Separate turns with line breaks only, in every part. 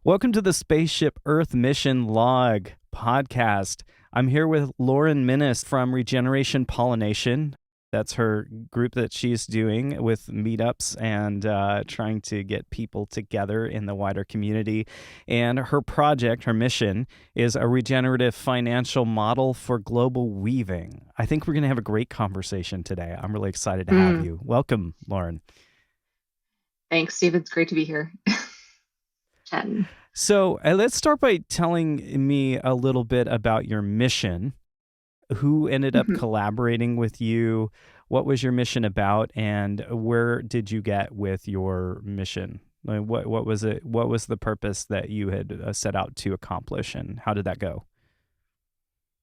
Welcome to the Spaceship Earth Mission Log podcast. I'm here with Lauren Minnis from Regeneration Pollination. That's her group that she's doing with meetups and trying to get people together in the wider community. And her project, her mission, is a regenerative financial model for global weaving. I think we're going to have a great conversation today. I'm really excited to have you. Welcome, Lauren.
Thanks, Steve. It's great to be here. Chatting.
So let's start by telling me a little bit about your mission. Who ended up collaborating with you? What was your mission about, and where did you get with your mission? Like, what was it? What was the purpose that you had set out to accomplish, and how did that go?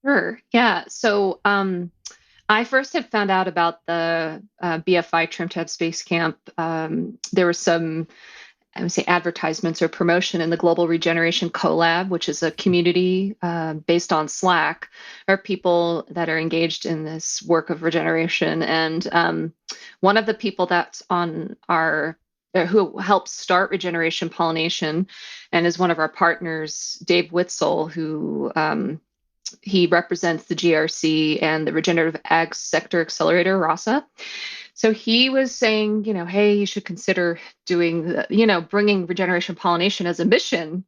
Sure. Yeah. So I first had found out about the BFI Trim Tab Space Camp. There were some, I would say, advertisements or promotion in the Global Regeneration Collab, which is a community based on Slack, or people that are engaged in this work of regeneration. And one of the people that's on our who helped start Regeneration Pollination and is one of our partners, Dave Witzel, who he represents the GRC and the Regenerative Ag Sector Accelerator, RASA. So he was saying, hey, you should consider doing, bringing regeneration pollination as a mission.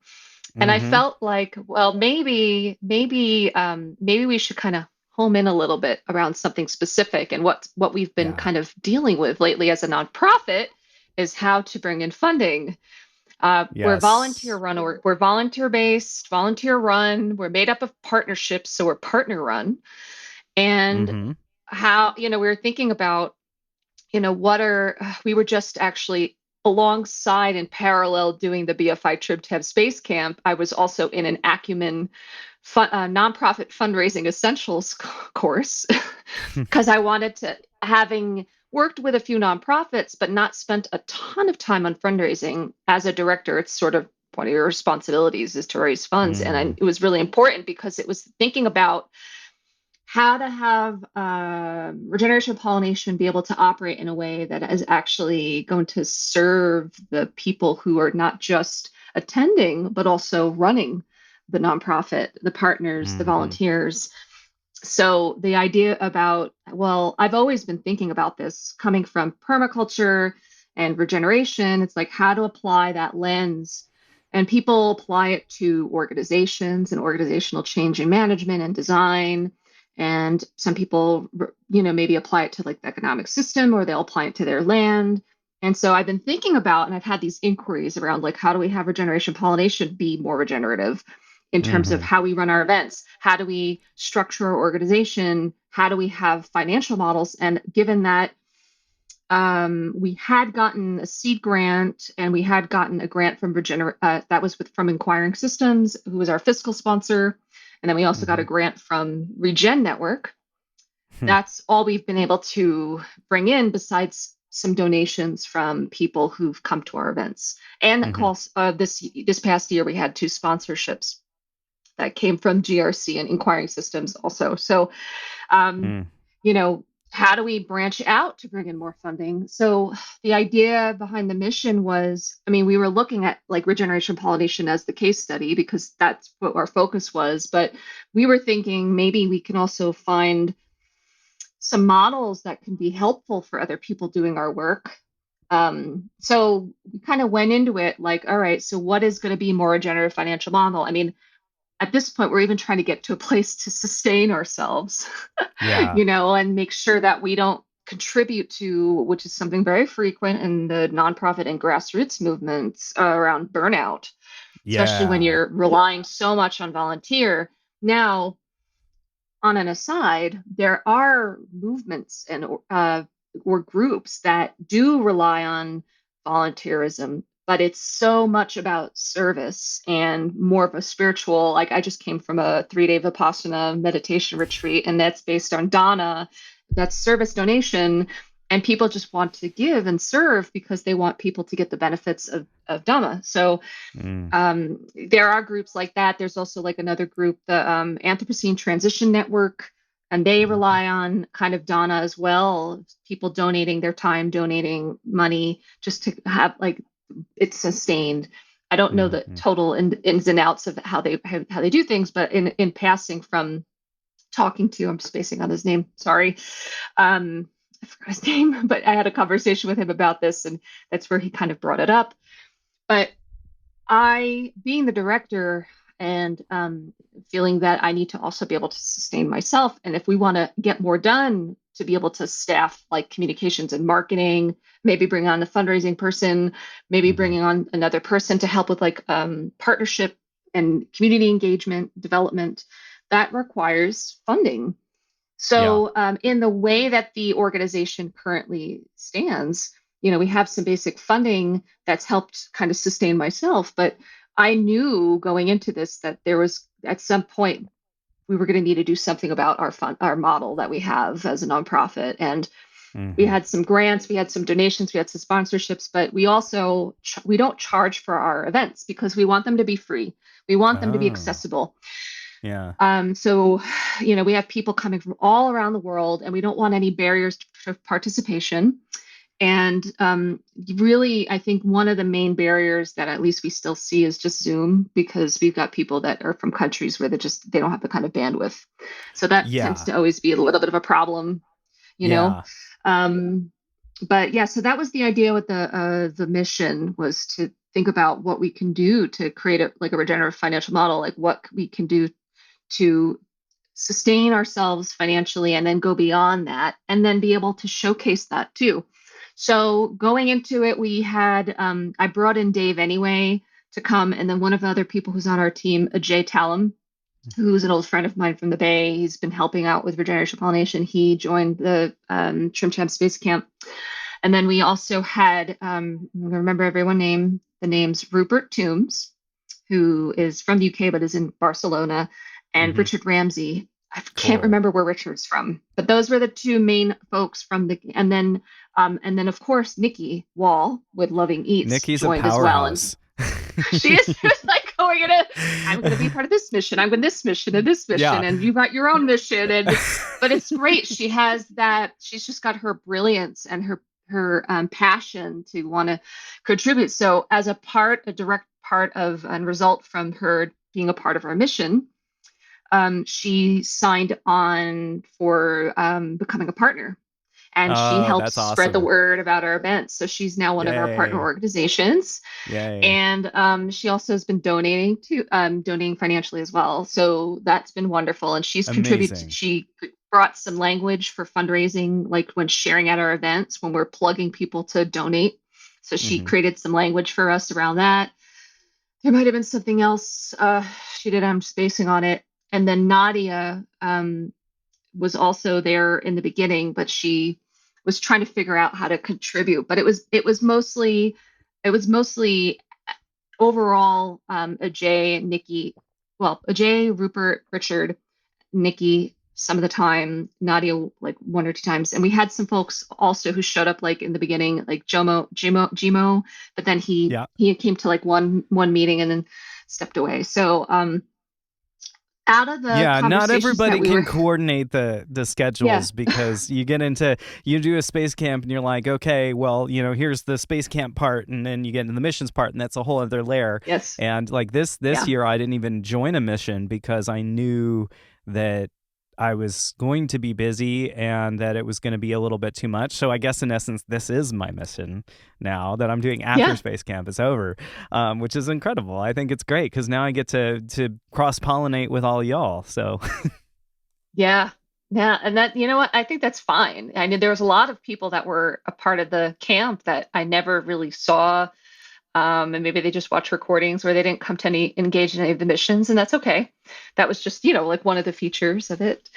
And I felt like, well, maybe we should kind of home in a little bit around something specific. And what we've been kind of dealing with lately as a nonprofit is how to bring in funding. We're volunteer run, or we're volunteer based, volunteer run. We're made up of partnerships, so we're partner run. And how, we were thinking about, we were just actually alongside in parallel doing the BFI Trim Tab Space Camp. I was also in an Acumen nonprofit fundraising essentials course because I wanted to, having worked with a few nonprofits, but not spent a ton of time on fundraising. As a director, it's sort of one of your responsibilities is to raise funds. And it was really important because it was thinking about how to have regeneration pollination be able to operate in a way that is actually going to serve the people who are not just attending, but also running the nonprofit, the partners, the volunteers. So the idea about, well, I've always been thinking about this coming from permaculture and regeneration. It's like how to apply that lens. And people apply it to organizations and organizational change and management and design. And some people, maybe apply it to like the economic system, or they'll apply it to their land. And so I've been thinking about, and I've had these inquiries around like, how do we have regeneration pollination be more regenerative in terms of how we run our events? How do we structure our organization? How do we have financial models? And given that we had gotten a seed grant and we had gotten a grant from that was from Inquiring Systems, who was our fiscal sponsor. And then we also got a grant from Regen Network. That's all we've been able to bring in, besides some donations from people who've come to our events. And this past year, we had 2 sponsorships that came from GRC and Inquiring Systems also. So, how do we branch out to bring in more funding? So the idea behind the mission was, we were looking at like regeneration pollination as the case study because that's what our focus was. But we were thinking maybe we can also find some models that can be helpful for other people doing our work. So we kind of went into it like, all right, so what is going to be more regenerative financial model? At this point, we're even trying to get to a place to sustain ourselves, and make sure that we don't contribute to, which is something very frequent in the nonprofit and grassroots movements around burnout, especially when you're relying so much on volunteer. Now, on an aside, there are movements and or groups that do rely on volunteerism, but it's so much about service and more of a spiritual. Like I just came from a 3-day Vipassana meditation retreat, and that's based on dana, that's service donation. And people just want to give and serve because they want people to get the benefits of Dhamma. So there are groups like that. There's also like another group, the Anthropocene Transition Network, and they rely on kind of Dana as well. People donating their time, donating money just to have like it's sustained. I don't know the
Mm-hmm.
total ins and outs of how they do things, but in passing from talking to, I'm spacing on his name, sorry, I forgot his name, but I had a conversation with him about this, and that's where he kind of brought it up. But I, being the director and feeling that I need to also be able to sustain myself, and if we want to get more done, to be able to staff like communications and marketing, maybe bring on a fundraising person, maybe
Mm-hmm.
bringing on another person to help with like partnership and community engagement development, that requires funding.
Yeah.
So, in the way that the organization currently stands, we have some basic funding that's helped kind of sustain myself. But I knew going into this that there was at some point we were going to need to do something about our model that we have as a nonprofit. And we
Mm-hmm.
had some grants, we had some donations, we had some sponsorships, but we also we don't charge for our events because we want them to be free. We want them to be
Oh,
accessible.
yeah.
So, we have people coming from all around the world, and we don't want any barriers to participation. And really, I think one of the main barriers that at least we still see is just Zoom, because we've got people that are from countries where they don't have the kind of bandwidth. So that tends
Yeah.
to always be a little bit of a problem, you know.
Yeah.
Um, but yeah, so that was the idea with the mission, was to think about what we can do to create a regenerative financial model, like what we can do to sustain ourselves financially and then go beyond that and then be able to showcase that too. So going into it, we had I brought in Dave anyway to come, and then one of the other people who's on our team, Ajay Talam, who's an old friend of mine from the Bay. He's been helping out with Regeneration Pollination. He joined the Trim Tab Space Camp. And then we also had, remember everyone name, the names Rupert Toombs, who is from the UK but is in Barcelona, and
Mm-hmm.
Richard Ramsey. I can't
Cool.
remember where Richard's from, but those were the two main folks from and then of course Nikki Wall with Loving Eats
Nikki's a
joined as well, and
powerhouse.
she is just like, oh, I'm gonna be part of this mission. I'm going this mission and this
Yeah.
mission, and you got your own mission, but it's great. She has that. She's just got her brilliance and her passion to want to contribute. So as a direct part of and result from her being a part of our mission, she signed on for becoming a partner, and she
Oh,
helps
that's
spread the
awesome.
word about our events. So she's now one of our partner
Yay.
organizations,
Yay.
and she also has been donating financially as well. So that's been wonderful, and she's contributed.
Amazing.
She brought some language for fundraising, like when sharing at our events, when we're plugging people to donate. So she
Mm-hmm.
created some language for us around that. There might have been something else she did. I'm spacing on it. And then Nadia was also there in the beginning, but she was trying to figure out how to contribute. But it was mostly overall Ajay, Nikki, well, Ajay, Rupert, Richard, Nikki some of the time, Nadia like one or two times, and we had some folks also who showed up like in the beginning, like Jimo, but then he
Yeah.
he came to like one meeting and then stepped away. So out of the
Yeah, not
conversations that
everybody
we
can
were,
coordinate the
yeah,
schedules because you do a space camp and you're like, okay, well, here's the space camp part, and then you get into the missions part, and that's a whole other layer.
yes,
And like this
yeah,
year, I didn't even join a mission because I knew that I was going to be busy and that it was going to be a little bit too much. So I guess in essence, this is my mission now that I'm doing after
yeah,
space camp is over, which is incredible. I think it's great because now I get to cross-pollinate with all y'all. So
yeah. Yeah, and that, you know what, I think that's fine. I mean, there was a lot of people that were a part of the camp that I never really saw. And maybe they just watch recordings where they didn't come to engage in any of the missions, and that's okay. That was just, like one of the features of it.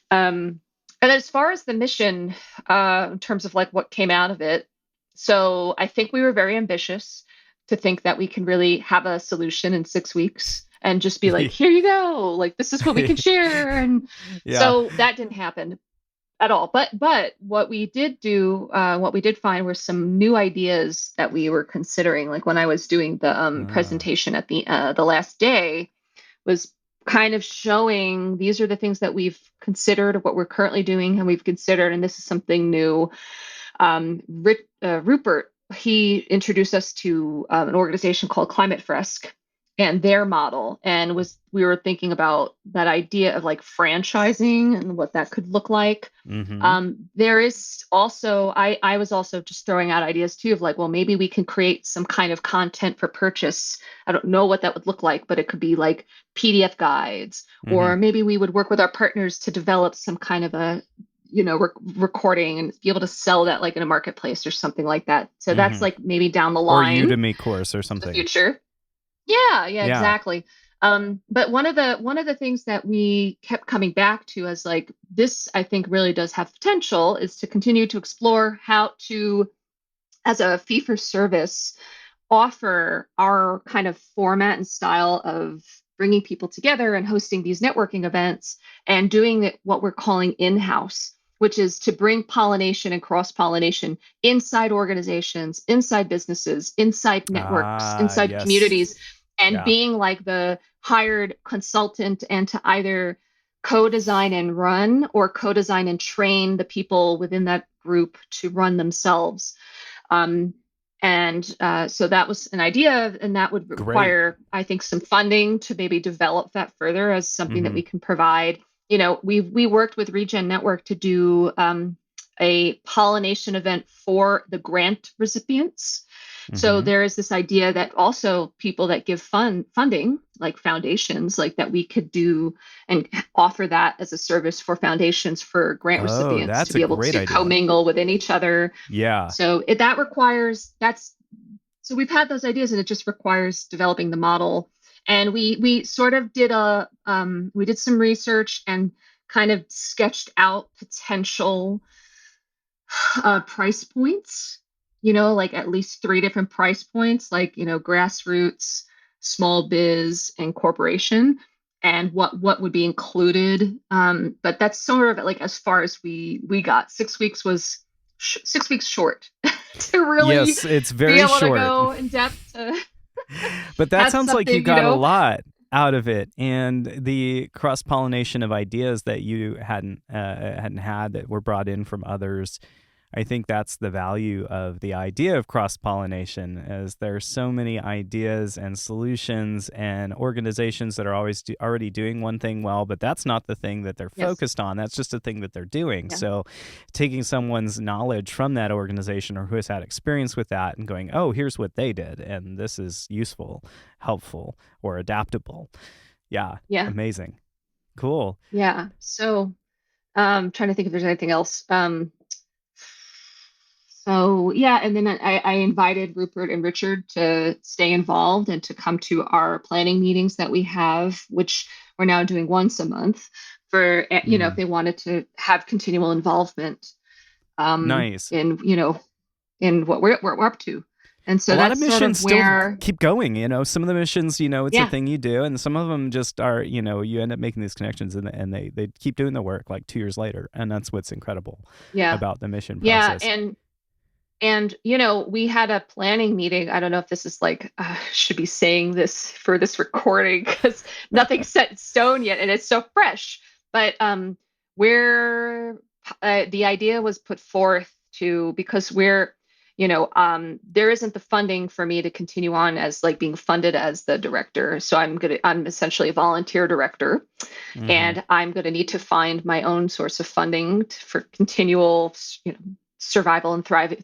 And as far as the mission, in terms of like what came out of it, so I think we were very ambitious to think that we can really have a solution in 6 weeks and just be like, here you go, like this is what we can share. And
yeah.
so that didn't happen at all. But what we did do, what we did find were some new ideas that we were considering. Like when I was doing the
Ah.
presentation at the last day, was kind of showing these are the things that we've considered, what we're currently doing, and we've considered, and this is something new. Rupert he introduced us to an organization called Climate Frisk and their model, and we were thinking about that idea of like franchising and what that could look like.
Mm-hmm.
There is also, I was also just throwing out ideas too of like, well, maybe we can create some kind of content for purchase. I don't know what that would look like, but it could be like PDF guides,
Mm-hmm.
or maybe we would work with our partners to develop some kind of a recording and be able to sell that like in a marketplace or something like that. So that's
Mm-hmm.
like maybe down the
Or
line
Udemy course or
to the
something.
future. Yeah,
Yeah.
exactly. But one of the things that we kept coming back to as like this, I think really does have potential is to continue to explore how to, as a fee for service, offer our kind of format and style of bringing people together and hosting these networking events and doing what we're calling in-house, which is to bring pollination and cross-pollination inside organizations, inside businesses, inside networks,
Ah,
inside
yes.
communities, and
Yeah.
being like the hired consultant and to either co-design and run or co-design and train the people within that group to run themselves. Um, and so that was an idea, and that would
Great.
require, I think, some funding to maybe develop that further as something that
Mm-hmm.
we can provide. We worked with Regen Network to do a pollination event for the grant recipients. So
Mm-hmm.
there is this idea that also people that give funding, like foundations, like that we could do and offer that as a service for foundations for grant
Oh,
recipients to
that's a
be able
great
to
idea.
commingle within each other.
Yeah.
So that requires that's so we've had those ideas, and it just requires developing the model. And we sort of did we did some research and kind of sketched out potential price points, like at least three different price points, like, grassroots, small biz, and corporation, and what would be included. But that's sort of like as far as we got. 6 weeks was 6 weeks short to really
Yes, it's
be
very
able to
short.
go in depth to
But that
have
sounds like you
something,
got a lot out of it, and the cross pollination of ideas that you hadn't had that were brought in from others. I think that's the value of the idea of cross pollination, as there's so many ideas and solutions and organizations that are always already doing one thing well, but that's not the thing that they're
yes,
focused on. That's just a thing that they're doing.
yeah,
So, taking someone's knowledge from that organization or who has had experience with that and going, oh, here's what they did, and this is useful, helpful, or adaptable. Yeah,
yeah,
amazing. Cool.
yeah. So trying to think if there's anything else. So yeah, and then I invited Rupert and Richard to stay involved and to come to our planning meetings that we have, which we're now doing once a month for, if
Mm,
they wanted to have continual involvement
nice.
in what we're up to. And
A
so
lot of
that's sort
missions
of
still
where,
keep going. Some of the missions, it's a
yeah,
thing you do, and some of them just are, you end up making these connections, and they keep doing the work like 2 years later, and that's what's incredible
yeah,
about the mission
yeah,
process.
and we had a planning meeting. I don't know if this is like should be saying this for this recording because nothing's set in stone yet, and it's so fresh. But where the idea was put forth to because there isn't the funding for me to continue on as like being funded as the director. So I'm essentially a volunteer director,
Mm-hmm.
and I'm gonna need to find my own source of funding for continual, survival and thriving,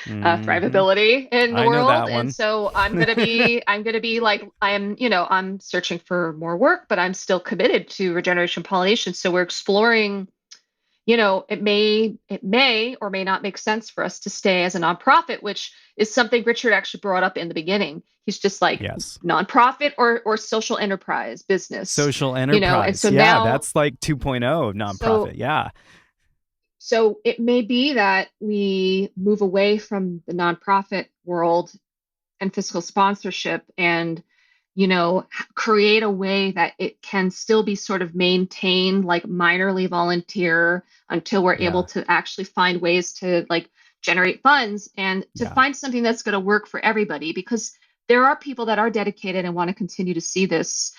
Mm-hmm.
thrivability in the
I know
world.
that
And
one.
so I'm gonna be like I'm searching for more work, but I'm still committed to regeneration pollination. So we're exploring. It may or may not make sense for us to stay as a nonprofit, which is something Richard actually brought up in the beginning. He's just like
Yes.
nonprofit or social enterprise business,
Social
and
enterprise.
so
Yeah,
now,
that's like 2.0 of nonprofit.
so
Yeah.
so it may be that we move away from the nonprofit world and fiscal sponsorship and create a way that it can still be sort of maintained like minorly volunteer until we're able
Yeah.
to actually find ways to like generate funds and to
Yeah.
find something that's going to work for everybody, because there are people that are dedicated and want to continue to see this.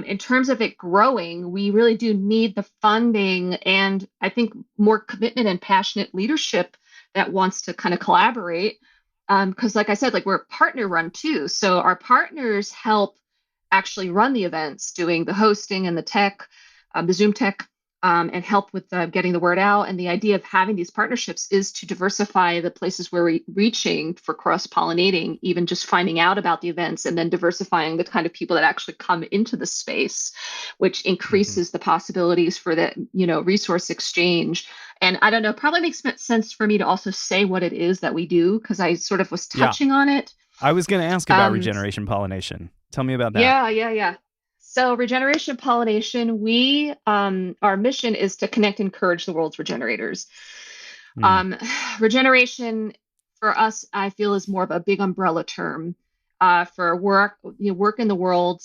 In terms of it growing, we really do need the funding and I think more commitment and passionate leadership that wants to kind of collaborate. because like I said, like we're partner run too. So our partners help actually run the events, doing the hosting and the tech, the Zoom tech, and help with getting the word out. And the idea of having these partnerships is to diversify the places where we're reaching for cross-pollinating, even just finding out about the events and then diversifying the kind of people that actually come into the space, which
Hmm.
increases the possibilities for the, resource exchange. And I don't know, probably makes sense for me to also say what it is that we do, because I sort of was
Yeah.
touching on it.
I was going to ask about
Um,
regeneration pollination. Tell me about that.
yeah. So Regeneration Pollination, our mission is to connect and encourage the world's regenerators.
Mm.
Um, Regeneration for us, I feel, is more of a big umbrella term for work in the world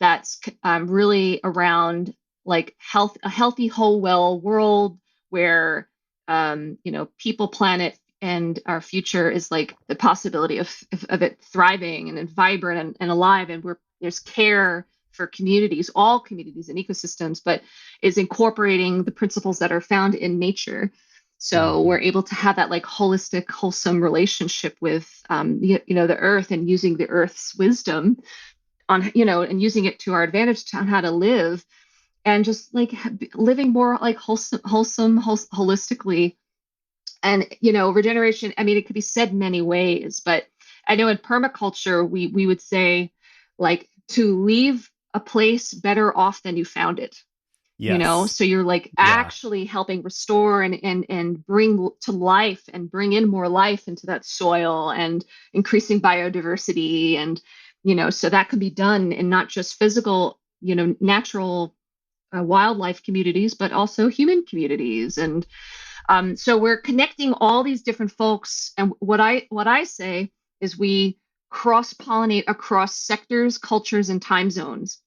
that's really around like a healthy, whole, well world where people, planet, and our future is like the possibility of it thriving and vibrant and alive, and there's care for communities, all communities and ecosystems, but is incorporating the principles that are found in nature. So
Hmm.
we're able to have that like holistic, wholesome relationship with the earth, and using the earth's wisdom and using it to our advantage on how to live, and just like living more like holistically. And regeneration, I mean, it could be said many ways, but I know in permaculture we would say like to leave a place better off than you found it.
Yes.
So you're like
Yeah.
actually helping restore and bring to life and bring in more life into that soil, and increasing biodiversity. And so that can be done in not just physical, natural wildlife communities, but also human communities. And so we're connecting all these different folks. And what I say is we cross pollinate across sectors, cultures, and time zones.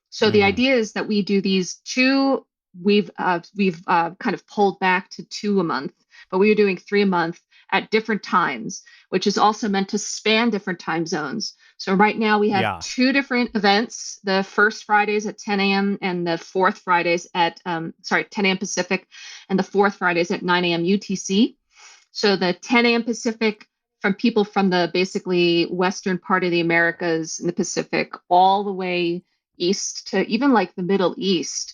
So the
Hmm.
idea is that we do these two. We've kind of pulled back to two a month, but we are doing three a month at different times, which is also meant to span different time zones. So right now we have
Yeah.
two different events: the first Fridays at 10 a.m. and the fourth Fridays at 10 a.m. Pacific, and the fourth Fridays at 9 a.m. UTC. So the 10 a.m. Pacific, from people from the basically western part of the Americas and the Pacific, all the way east to even like the Middle East.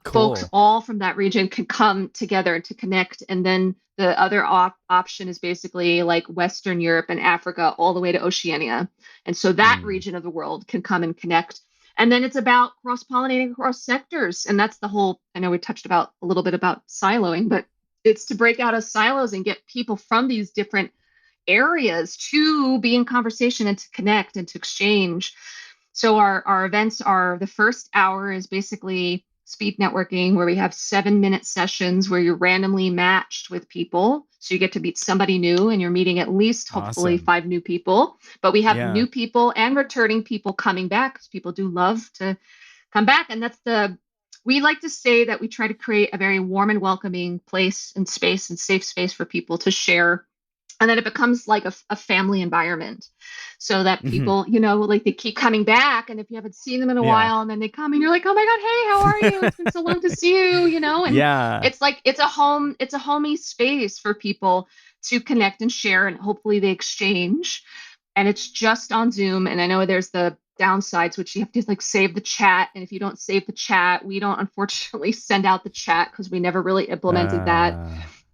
Folks
Cool.
all from that region can come together and to connect. And then the other option is basically like Western Europe and Africa all the way to Oceania. And so that
Mm.
region of the world can come and connect. And then it's about cross-pollinating across sectors. And that's the whole, I know we touched about a little bit about siloing, but it's to break out of silos and get people from these different areas to be in conversation and to connect and to exchange. So our events are, the first hour is basically speed networking, where we have 7-minute sessions where you're randomly matched with people. So you get to meet somebody new, and you're meeting at least hopefully
Awesome.
5 new people. But we have
Yeah.
new people and returning people coming back, because people do love to come back. And we like to say that we try to create a very warm and welcoming place and space and safe space for people to share, and then it becomes like a family environment, so that
Hmm.
people, like they keep coming back. And if you haven't seen them in a
Yeah.
while, and then they come and you're like, oh my God, hey, how are you? It's been so long to see you. And
Yeah.
it's like it's a homey space for people to connect and share, and hopefully they exchange. And it's just on Zoom. And I know there's the downsides, which you have to like save the chat. And if you don't save the chat, we don't unfortunately send out the chat, because we never really implemented that.
Uh,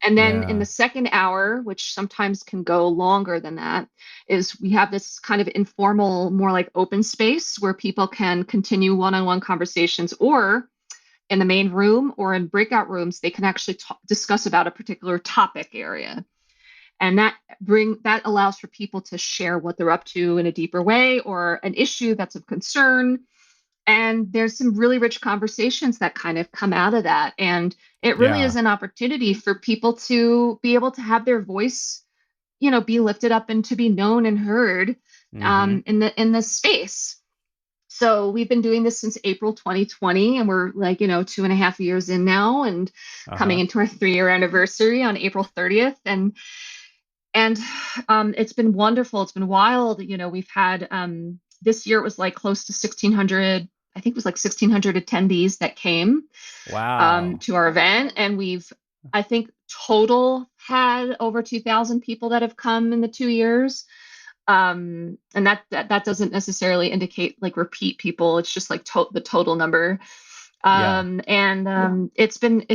And then in
yeah.
the second hour, which sometimes can go longer than that, is we have this kind of informal, more like open space where people can continue one-on-one conversations, or in the main room or in breakout rooms, they can actually discuss about a particular topic area. And that allows for people to share what they're up to in a deeper way, or an issue that's of concern. And there's some really rich conversations that kind of come out of that. And it really is
Yeah.
an opportunity for people to be able to have their voice, be lifted up and to be known and heard
Hmm.
in the space. So we've been doing this since April 2020, and we're like, 2.5 years in now, and coming
Uh-huh.
into our 3-year anniversary on April 30th. And it's been wonderful. It's been wild. We've had this year it was like close to 1,600. I think it was like 1,600 attendees that came
Wow.
to our event, and we've, I think, total had over 2,000 people that have come in the 2 years. And that doesn't necessarily indicate like repeat people. It's just like the total number.
Yeah.
It's been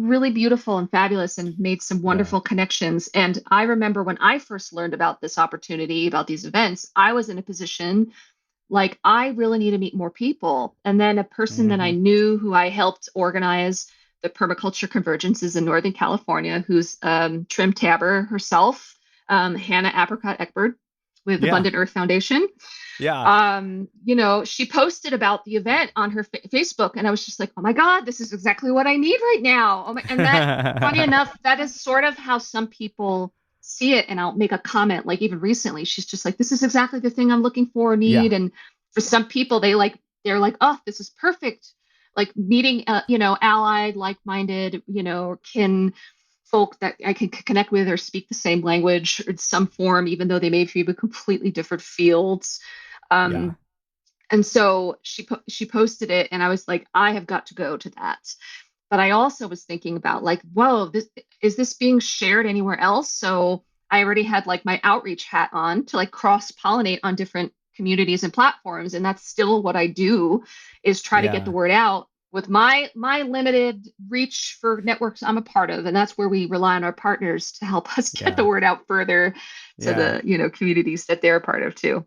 really beautiful and fabulous and made some
Yeah.
wonderful connections. And I remember when I first learned about this opportunity, about these events, I was in a position like I really need to meet more people. And then a person that I
Hmm.
knew who I helped organize the permaculture convergences in Northern California, who's trim tabber herself, Hannah Apricot Eckberg with
Yeah.
Abundant Earth Foundation.
Yeah.
She posted about the event on her Facebook, and I was just like, oh my God, this is exactly what I need right now. And that, funny enough, that is sort of how some people see it. And I'll make a comment, like even recently, she's just like, this is exactly the thing I'm looking for,
Yeah.
need. And for some people, they're like, oh, this is perfect. Like meeting, allied, like-minded, or kin folk that I can connect with or speak the same language in some form, even though they may be in completely different fields.
Yeah.
Um, and so she posted it, and I was like, I have got to go to that. But I also was thinking about like, whoa, this being shared anywhere else? So I already had like my outreach hat on to like cross-pollinate on different communities and platforms, and that's still what I do, is try to get the
Yeah.
word out with my limited reach for networks I'm a part of, and that's where we rely on our partners to help us get the
Yeah.
word out further to
Yeah.
the communities that they're a part of too.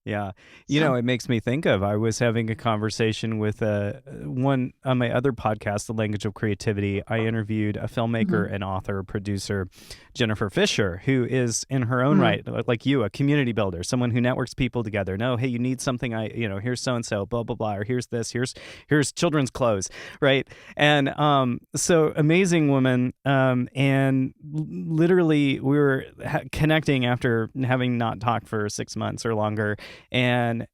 Yeah.
So.
It makes me think of, I was having a conversation with one on my other podcast, The Language of Creativity. I interviewed a filmmaker
Mhm.
and author, producer, Jennifer Fischer, who is in her own
Mhm.
right, like you, a community builder, someone who networks people together. No, hey, you need something, here's so-and-so, blah, blah, blah, or here's this, here's children's clothes, right? And so amazing woman. And literally we were connecting after having not talked for 6 months or longer. And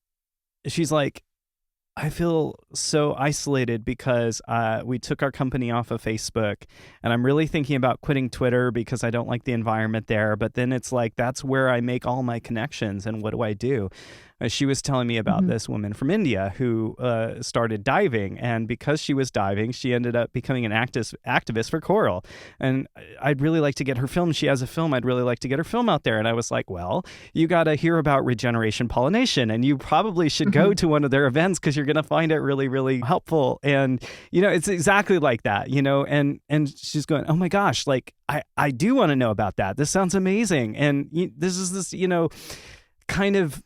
she's like, I feel so isolated because we took our company off of Facebook, and I'm really thinking about quitting Twitter because I don't like the environment there. But then it's like, that's where I make all my connections. And what do I do? She was telling me about
Mhm.
this woman from India who started diving. And because she was diving, she ended up becoming an activist for coral. And I'd really like to get her film. She has a film. I'd really like to get her film out there. And I was like, well, you got to hear about Regeneration Pollination, and you probably should go
Mhm.
to one of their events because you're going to find it really, really helpful. And, it's exactly like that, and she's going, oh my gosh, like, I do want to know about that. This sounds amazing. And this is this, kind of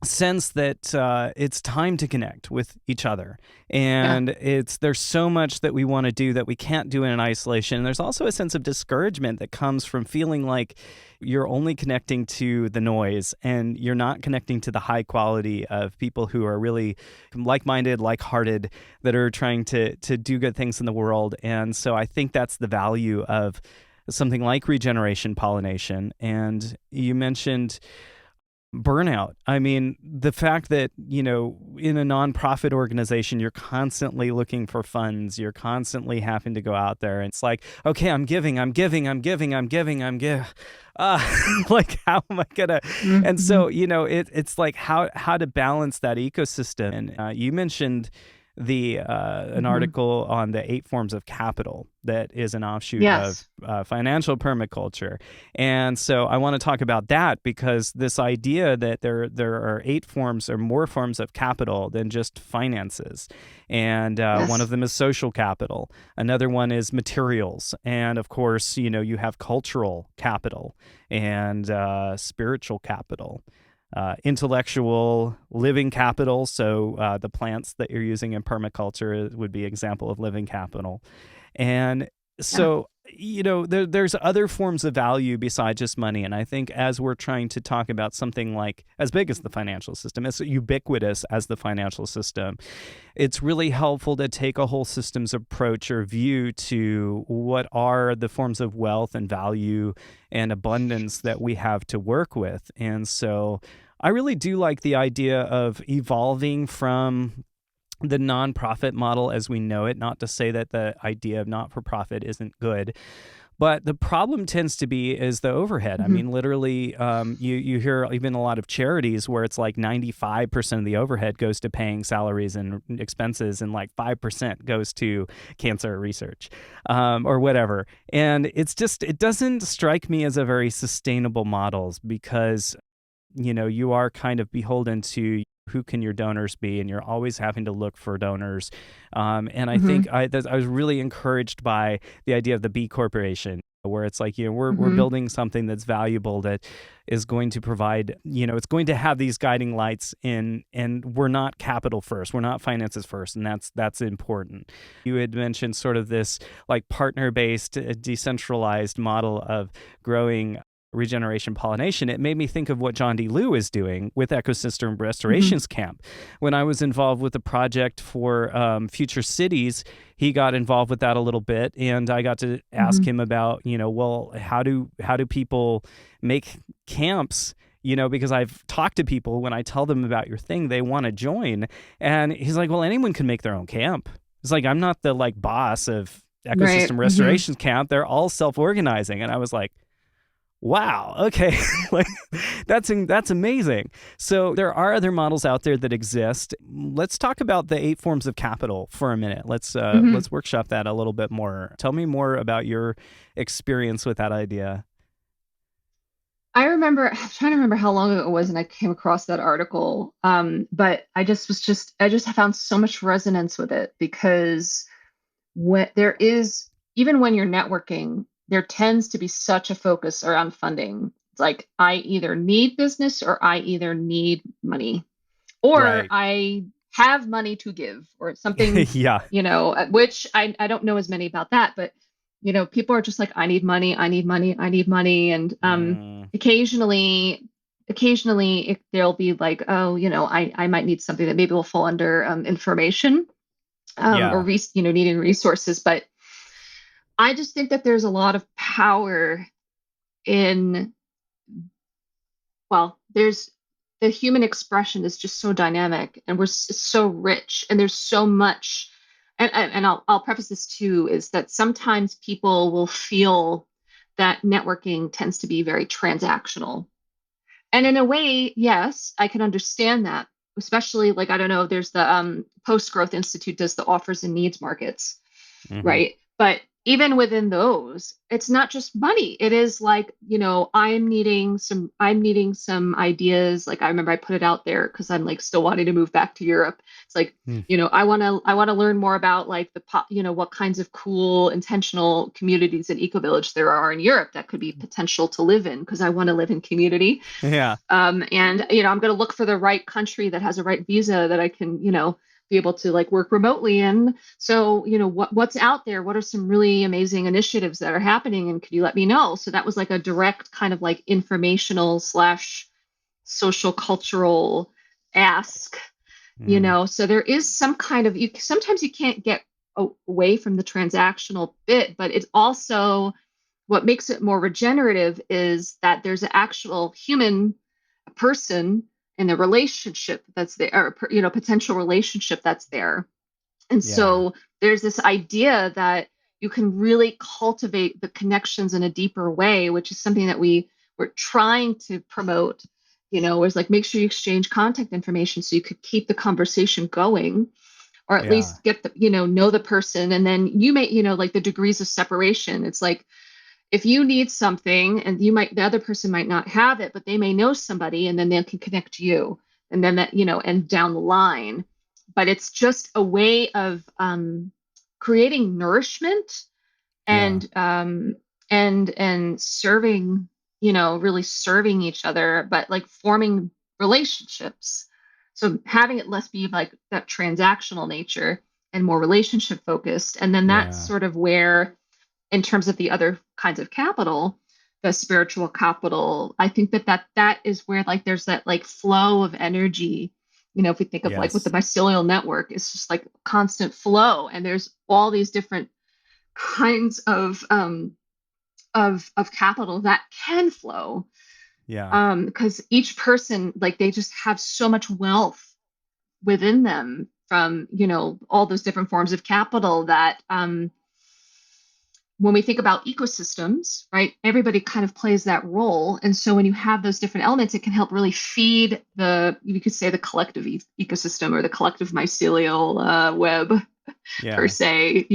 sense that it's time to connect with each other,
Yeah.
and there's so much that we want to do that we can't do in isolation. And there's also a sense of discouragement that comes from feeling like you're only connecting to the noise and you're not connecting to the high quality of people who are really like-minded, like-hearted, that are trying to do good things in the world. And so I think that's the value of something like Regeneration Pollination. And you mentioned burnout. I mean, the fact that, in a nonprofit organization, you're constantly looking for funds, you're constantly having to go out there. And it's like, okay, I'm giving. Like, how am I gonna? And
Mhm.
so, it's like how to balance that ecosystem. And you mentioned an
Mhm.
article on the 8 forms of capital that is an offshoot of
Yes.
financial permaculture. And so I want to talk about that, because this idea that there are 8 forms or more forms of capital than just finances. And one of
Yes.
them is social capital. Another one is materials. And of course, you have cultural capital and spiritual capital. Intellectual living capital. So the plants that you're using in permaculture would be example of living capital. And
Yeah.
so, there's other forms of value besides just money. And I think as we're trying to talk about something like as big as the financial system, as ubiquitous as the financial system, it's really helpful to take a whole systems approach or view to what are the forms of wealth and value and abundance that we have to work with. And so I really do like the idea of evolving from the nonprofit model as we know it, not to say that the idea of not-for-profit isn't good, But the problem tends to be is the overhead. I
Mm-hmm.
mean, literally, you hear even a lot of charities where it's like 95% of the overhead goes to paying salaries and expenses, and like 5% goes to cancer research, or whatever. And it's just, it doesn't strike me as a very sustainable model, because you are kind of beholden to who can your donors be, and you're always having to look for donors. And I
Mm-hmm.
think I was really encouraged by the idea of the B Corporation, where it's like, we're
Mm-hmm.
building something that's valuable, that is going to provide, it's going to have these guiding lights in, and we're not capital first, we're not finances first, and that's important. You had mentioned sort of this like partner-based, decentralized model of growing regeneration pollination. It made me think of what John D. Liu is doing with Ecosystem
Mm-hmm.
Restorations Camp. When I was involved with the project for Future Cities, he got involved with that a little bit, and I got to ask
Mm-hmm.
him about, well, how do people make camps? Because I've talked to people, when I tell them about your thing, they want to join. And he's like, well, anyone can make their own camp. It's like, I'm not the like boss of
Right.
Ecosystem
Mm-hmm.
Restorations Camp. They're all self-organizing. And I was like, wow, okay. Like that's amazing. So there are other models out there that exist. Let's talk about the 8 forms of capital for a minute.
Mm-hmm.
Let's workshop that a little bit more. Tell me more about your experience with that idea.
I'm trying to remember how long ago it was, and I came across that article. But I just found so much resonance with it, because even when you're networking, there tends to be such a focus around funding. It's like, I either need business, or I either need money, or
Right.
I have money to give, or something,
Yeah.
which I don't know as many about that, but people are just like, I need money, I need money, I need money. And
Mm,
occasionally they'll be like, oh, I might need something that maybe will fall under information, or
yeah.
needing resources. But I just think that there's a lot of power in, well, there's the human expression is just so dynamic, and so rich, and there's so much. And I'll preface this too, is that sometimes people will feel that networking tends to be very transactional. And in a way, yes, I can understand that, especially, like, I don't know, there's the Post Growth Institute does the offers and needs markets,
Hmm.
right? But even within those, it's not just money. It is like, I'm needing some ideas. Like, I remember I put it out there because I'm like still wanting to move back to Europe. It's like,
Mm,
I want to learn more about like what kinds of cool intentional communities and eco village there are in Europe that could be potential to live in, because I want to live in community.
yeah.
And I'm going to look for the right country that has a right visa that I can, be able to like work remotely in. So, what's out there? What are some really amazing initiatives that are happening? And could you let me know? So that was like a direct kind of like informational slash social cultural ask,
Mm,
So there is some kind of, sometimes you can't get away from the transactional bit, but it's also what makes it more regenerative is that there's an actual human, a person in the relationship that's there, or potential relationship that's there. And
yeah.
so there's this idea that you can really cultivate the connections in a deeper way, which is something that we're trying to promote. Was like, make sure you exchange contact information so you could keep the conversation going, or at
Yeah.
least get the, know the person. And then you may, like the degrees of separation. It's like, if you need something and the other person might not have it, but they may know somebody, and then they can connect you, and then that, and down the line. But it's just a way of creating nourishment,
Yeah.
and serving, really serving each other, but like forming relationships. So having it less be like that transactional nature and more relationship focused. And then that's
Yeah.
sort of where, in terms of the other kinds of capital, the spiritual capital, I think that is where like there's that like flow of energy. If we think of like with the
Yes.
mycelial network, it's just like constant flow, and there's all these different kinds of capital that can flow,
Yeah.
because each person, like, they just have so much wealth within them from all those different forms of capital that when we think about ecosystems, right, everybody kind of plays that role. And so when you have those different elements, it can help really feed you could say the collective ecosystem or the collective mycelial web per
Yeah.
se,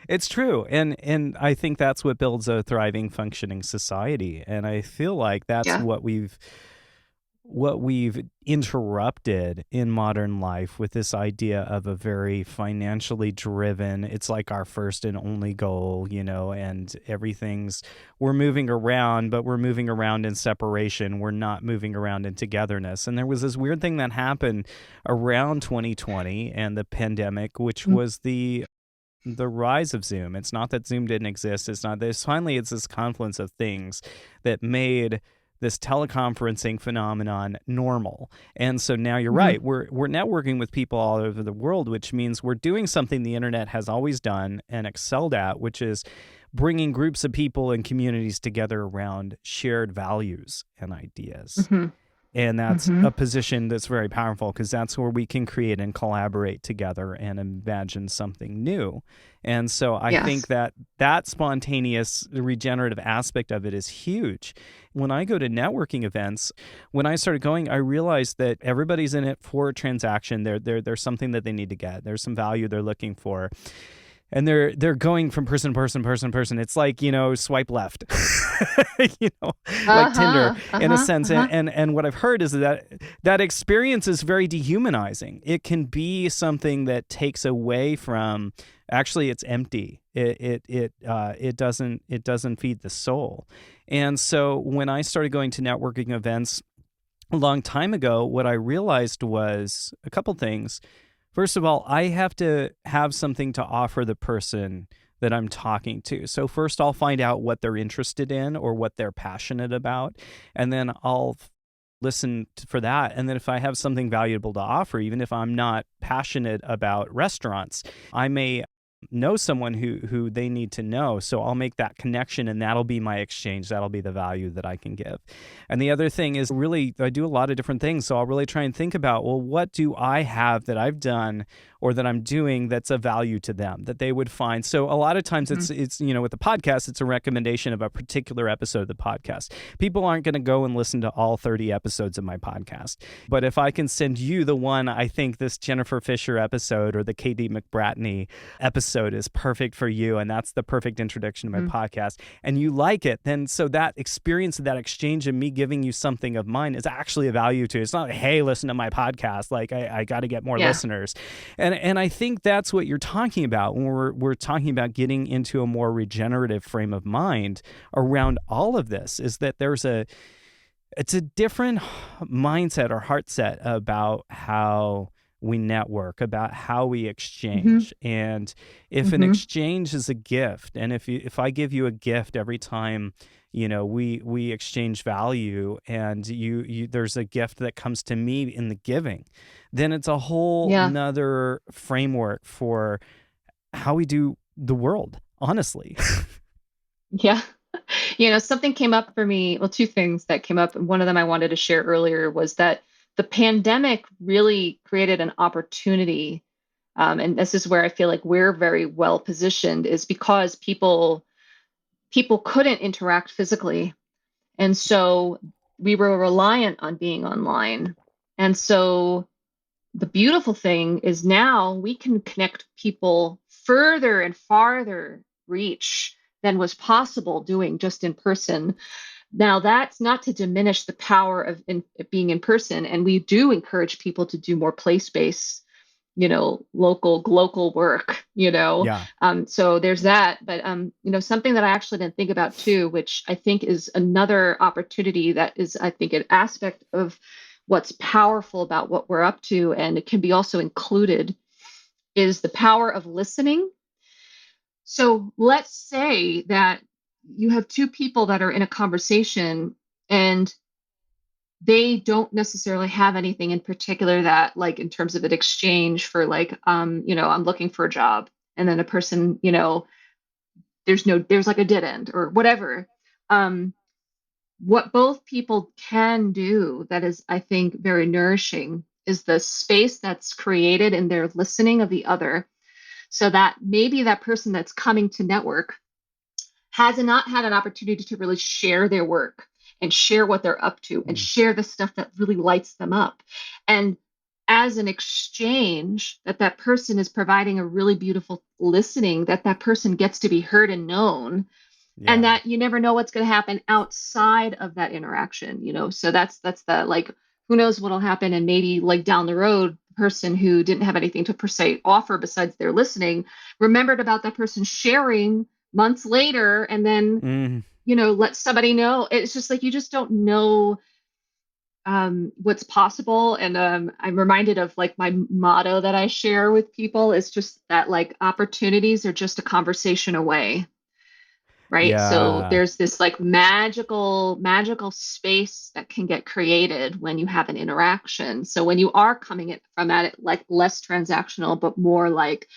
It's true. And I think that's what builds a thriving, functioning society. And I feel like that's
Yeah.
what we've interrupted in modern life with this idea of a very financially driven, it's like our first and only goal, and we're moving around, but we're moving around in separation. We're not moving around in togetherness. And there was this weird thing that happened around 2020 and the pandemic, which was the rise of Zoom. It's not that Zoom didn't exist. It's not this. Finally, it's this confluence of things that made this teleconferencing phenomenon normal. And so now you're right. We're networking with people all over the world, which means we're doing something the internet has always done and excelled at, which is bringing groups of people and communities together around shared values and ideas.
Mm-hmm.
And that's
Mm-hmm.
a position that's very powerful because that's where we can create and collaborate together and imagine something new. And so I think
Yes.
that spontaneous regenerative aspect of it is huge. When I go to networking events, when I started going, I realized that everybody's in it for a transaction. There's something that they need to get. There's some value they're looking for. And they're going from person to person. It's like, swipe left, like Tinder in a sense. And what I've heard is that experience is very dehumanizing. It can be something that takes away from, actually it's empty. It doesn't feed the soul. And so when I started going to networking events a long time ago, what I realized was a couple things. First of all, I have to have something to offer the person that I'm talking to. So first I'll find out what they're interested in or what they're passionate about, and then I'll listen for that. And then if I have something valuable to offer, even if I'm not passionate about restaurants, I may know someone who they need to know. So I'll make that connection, and that'll be my exchange. That'll be the value that I can give. And the other thing is, really, I do a lot of different things. So I'll really try and think about, well, what do I have that I've done or that I'm doing that's of value to them that they would find? So a lot of times it's with the podcast, it's a recommendation of a particular episode of the podcast. People aren't going to go and listen to all 30 episodes of my podcast. But if I can send you the one, I think this Jennifer Fischer episode or the KD McBratney episode is perfect for you, and that's the perfect introduction to my podcast, and you like it, then so that experience, that exchange of me giving you something of mine is actually a value to you. It's not, hey, listen to my podcast, like I got to get more listeners. And I think that's what you're talking about when we're talking about getting into a more regenerative frame of mind around all of this, is that it's a different mindset or heart set about how we network, about how we exchange. And if an exchange is a gift, and if I give you a gift every time, we exchange value, and you there's a gift that comes to me in the giving, then it's a whole nother framework for how we do the world, honestly.
Yeah. Something came up for me. Well, two things that came up. One of them I wanted to share earlier was that the pandemic really created an opportunity. And this is where I feel like we're very well positioned, is because people couldn't interact physically. And so we were reliant on being online. And so the beautiful thing is now we can connect people further and farther reach than was possible doing just in person. Now, that's not to diminish the power of being in person. And we do encourage people to do more place-based, local work,
Yeah.
So there's that. But, something that I actually didn't think about too, which I think is another opportunity that is, I think, an aspect of what's powerful about what we're up to, and it can be also included, is the power of listening. So let's say that you have two people that are in a conversation and they don't necessarily have anything in particular that, like, in terms of an exchange for, like, I'm looking for a job. And then a person, there's like a dead end or whatever. What both people can do that is, I think, very nourishing is the space that's created in their listening of the other. so that maybe that person that's coming to network has not had an opportunity to really share their work and share what they're up to and share the stuff that really lights them up. And as an exchange, that person is providing a really beautiful listening, that person gets to be heard and known, and that you never know what's going to happen outside of that interaction, so that's the, like, who knows what'll happen. And maybe like down the road, the person who didn't have anything to per se offer besides their listening remembered about that person sharing months later, and then let somebody know. It's just like, you just don't know what's possible. And I'm reminded of like my motto that I share with people is just that, like, opportunities are just a conversation away. Right.
Yeah.
So there's this like magical space that can get created when you have an interaction. So when you are coming at it like less transactional, but more like,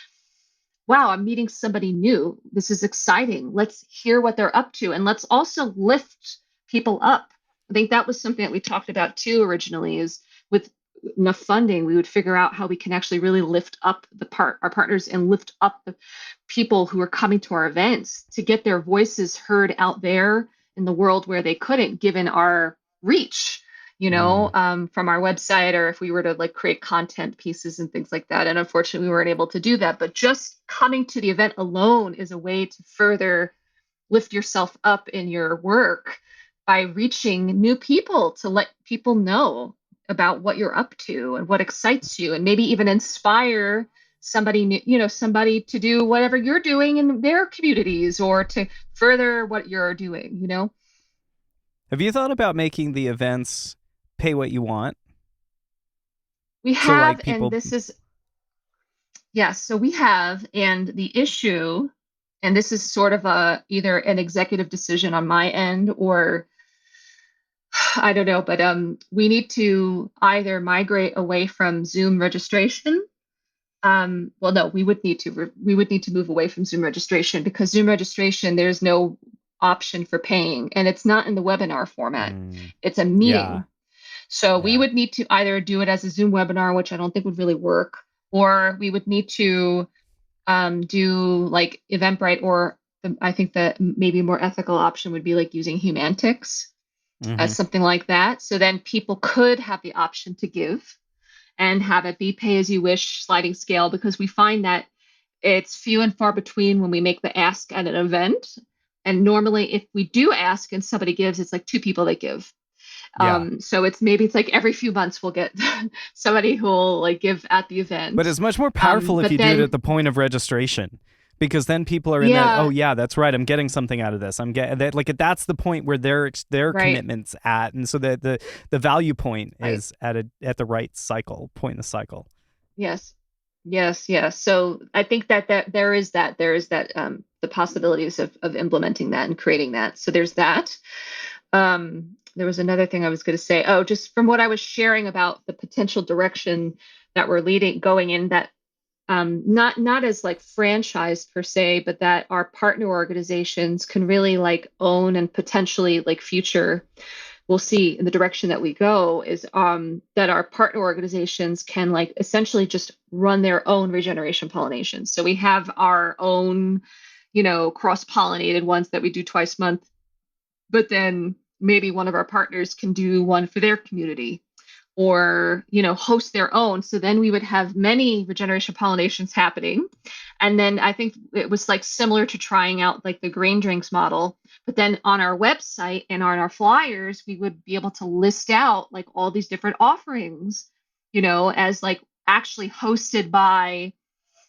wow, I'm meeting somebody new. This is exciting. Let's hear what they're up to. And let's also lift people up. I think that was something that we talked about too originally, is with enough funding, we would figure out how we can actually really lift up our partners and lift up the people who are coming to our events, to get their voices heard out there in the world where they couldn't, given our reach, from our website, or if we were to like create content pieces and things like that. And unfortunately, we weren't able to do that. But just coming to the event alone is a way to further lift yourself up in your work by reaching new people, to let people know about what you're up to and what excites you, and maybe even inspire somebody new, somebody to do whatever you're doing in their communities, or to further what you're doing,
Have you thought about making the events pay what you want?
We
So,
have,
like, people...
and this is, yes, so we have, and the issue, and this is sort of either an executive decision on my end, or I don't know, but we need to either migrate away from Zoom registration. Well, no, we would need to move away from Zoom registration, because Zoom registration, there's no option for paying, and it's not in the webinar format. It's a meeting.
Yeah.
So we would need to either do it as a Zoom webinar, which I don't think would really work, or we would need to do like Eventbrite, or I think that maybe a more ethical option would be like using Humantix as something like that. So then people could have the option to give and have it be pay as you wish sliding scale, because we find that it's few and far between when we make the ask at an event. And normally if we do ask and somebody gives, it's like two people that give. So it's like every few months we'll get somebody who will like give at the event.
But it's much more powerful if you do it at the point of registration, because then people are in that, oh yeah, that's right, I'm getting something out of this. I'm getting that, like, that's the point where their commitment's at, and so that the value point is at the right point in the cycle. Yes.
So I think that there is that the possibilities of implementing that and creating that. So there's that. There was another thing I was going to say. Oh, just from what I was sharing about the potential direction that we're going in, that not as like franchised per se, but that our partner organizations can really like own and potentially like future. We'll see in the direction that we go is that our partner organizations can like essentially just run their own regeneration pollination. So we have our own, cross-pollinated ones that we do twice a month, but then maybe one of our partners can do one for their community, or, host their own. So then we would have many regeneration pollinations happening. And then I think it was like similar to trying out like the grain drinks model, but then on our website and on our flyers, we would be able to list out like all these different offerings, as like actually hosted by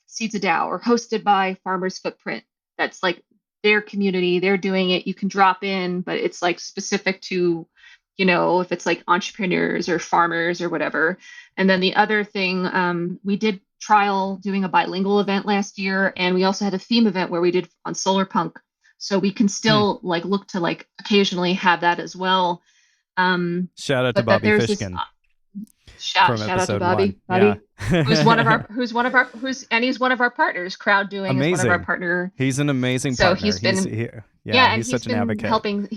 Seeds of Dow or hosted by Farmers Footprint. That's like their community, they're doing it. You can drop in, but it's like specific to, if it's like entrepreneurs or farmers or whatever. And then the other thing, we did trial doing a bilingual event last year, and we also had a theme event where we did on solar punk. So we can still like look to like occasionally have that as well.
Shout out to Bobby Fishkin.
Shout out to Bobby.
Yeah.
who's one of our partners. Crowd Doing
amazing.
Is one of our partner.
He's an amazing partner.
So he's been
he's such an advocate.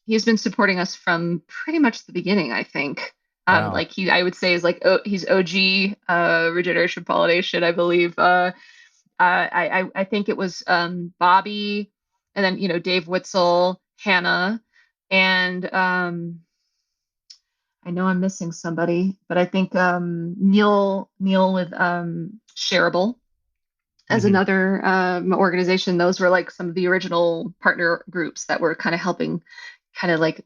He's been supporting us from pretty much the beginning, I think.
Wow.
I would say is like, he's OG Regeneration Pollination, I believe. I think it was Bobby, and then Dave Witzel, Hannah, and I know I'm missing somebody, but I think Neil with Shareable as
Hmm.
another organization. Those were like some of the original partner groups that were kind of helping, kind of like,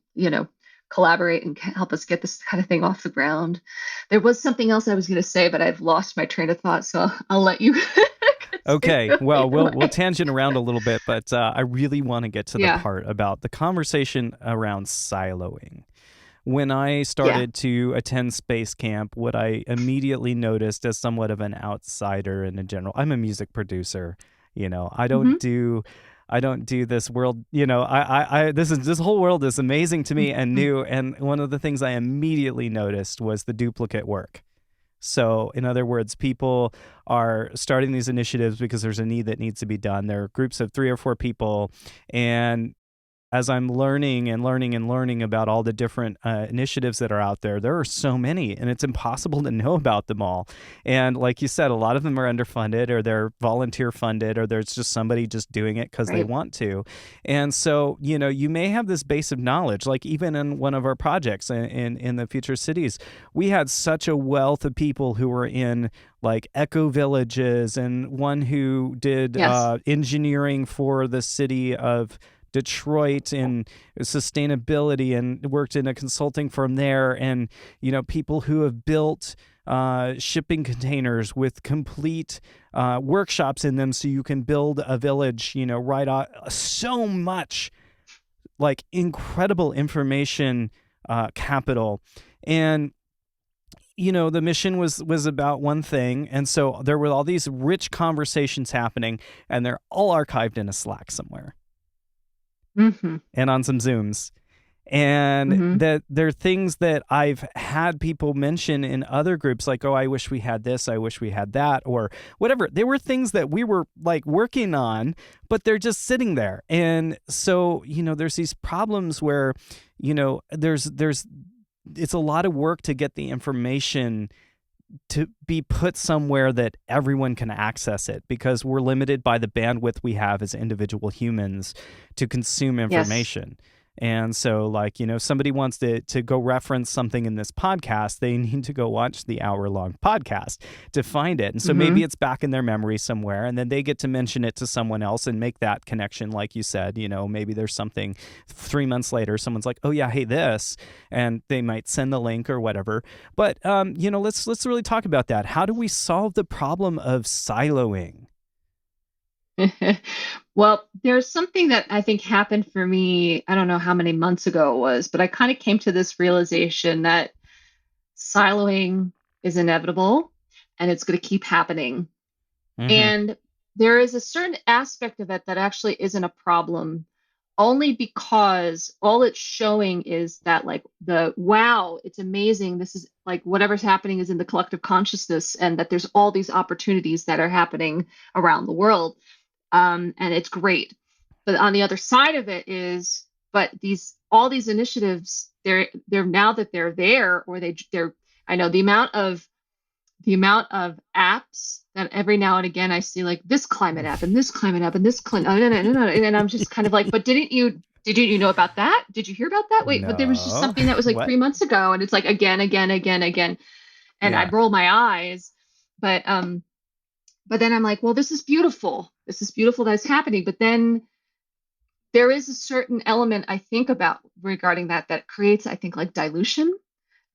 collaborate and help us get this kind of thing off the ground. There was something else I was going to say, but I've lost my train of thought, so I'll let you
Okay,
continue
well, we'll
anyway.
tangent around a little bit, but I really want to get to the
Yeah,
part about the conversation around siloing. When I
yeah.
started to attend space camp, what I immediately noticed as somewhat of an outsider and in general, I'm a music producer.
Hmm.
I don't do this world. This whole world is amazing to me and new. And one of the things I immediately noticed was the duplicate work. So, in other words, people are starting these initiatives because there's a need that needs to be done. There are groups of 3 or 4 people, and as I'm learning and learning and learning about all the different initiatives that are out there, there are so many, and it's impossible to know about them all. And like you said, a lot of them are underfunded, or they're volunteer funded, or there's just somebody just doing it because they
Right.
want to. And so, you may have this base of knowledge. Like even in one of our projects in the future cities, we had such a wealth of people who were in like eco villages, and one who did
Yes.
engineering for the city of Detroit in sustainability and worked in a consulting firm there, and people who have built shipping containers with complete workshops in them so you can build a village, right off. So much like incredible information capital. And the mission was about one thing, and so there were all these rich conversations happening, and they're all archived in a Slack somewhere
Hmm.
and on some Zooms. And
Hmm.
that there are things that I've had people mention in other groups, like, oh, I wish we had this, I wish we had that, or whatever. They were things that we were like working on, but they're just sitting there. And so, there's these problems where, there's it's a lot of work to get the information to be put somewhere that everyone can access it, because we're limited by the bandwidth we have as individual humans to consume
Yes.
information. And so, like, if somebody wants to go reference something in this podcast, they need to go watch the hour-long podcast to find it. And so maybe
Hmm.
it's back in their memory somewhere, and then they get to mention it to someone else and make that connection. Like you said, maybe there's something 3 months later, someone's like, oh yeah, hey, this, and they might send the link or whatever. But let's really talk about that. How do we solve the problem of siloing?
Well, there's something that I think happened for me. I don't know how many months ago it was, but I kind of came to this realization that siloing is inevitable and it's going to keep happening.
Mm-hmm.
And there is a certain aspect of it that actually isn't a problem, only because all it's showing is that, like, wow, it's amazing. This is like whatever's happening is in the collective consciousness, and that there's all these opportunities that are happening around the world. And it's great. But on the other side of it is, but all these initiatives, they're now that they're there, or they're, I know the amount of apps that every now and again I see, like this climate app and this climate app and this climate, and I'm just kind of like, but didn't you know about that? Did you hear about that? Wait, but there was just
No.
something that was like
What?
3 months ago, and it's like again, again, again, again, and I
Yeah.
roll my eyes, but then I'm like, well, this is beautiful. This is beautiful that it's happening. But then there is a certain element I think about regarding that creates, I think, like dilution,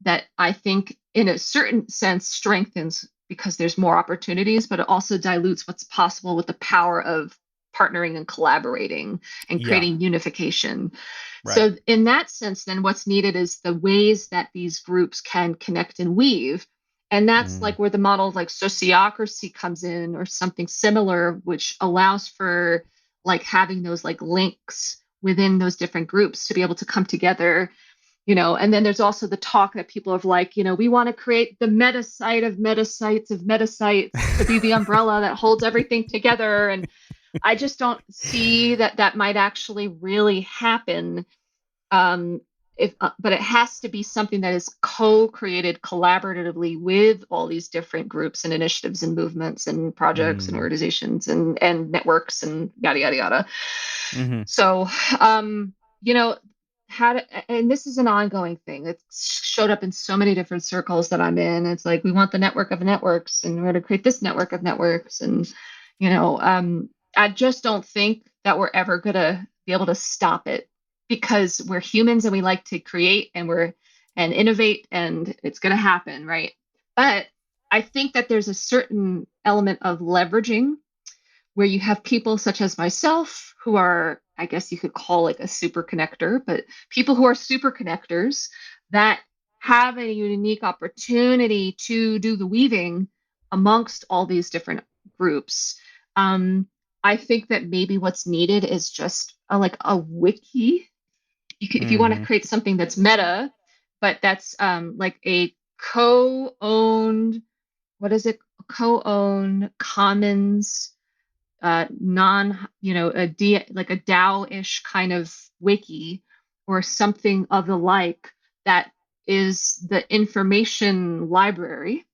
that I think in a certain sense strengthens because there's more opportunities, but it also dilutes what's possible with the power of partnering and collaborating and
Yeah.
creating unification.
Right.
So in that sense, then what's needed is the ways that these groups can connect and weave. And that's
Mm.
like where the model of like sociocracy comes in, or something similar, which allows for like having those like links within those different groups to be able to come together. And then there's also the talk that people have like, we want to create the meta site of meta sites of meta sites to be the umbrella that holds everything together. And I just don't see that that might actually really happen. but it has to be something that is co-created collaboratively with all these different groups and initiatives and movements and projects and
Mm.
organizations and networks and yada yada yada.
Mm-hmm.
So, you know, and this is an ongoing thing. It's showed up in so many different circles that I'm in. It's like we want the network of networks, and we're going to create this network of networks, and I just don't think that we're ever going to be able to stop it because we're humans and we like to create and innovate, and it's going to happen, right? But I think that there's a certain element of leveraging where you have people such as myself who are, I guess you could call like a super connector, but people who are super connectors that have a unique opportunity to do the weaving amongst all these different groups. Um, I think that maybe what's needed is just like a wiki. If you want to
Mm-hmm.
create something that's meta, but that's like a co-owned, what is it? Co-owned commons non, like a DAO-ish kind of wiki or something of the like that is the information library,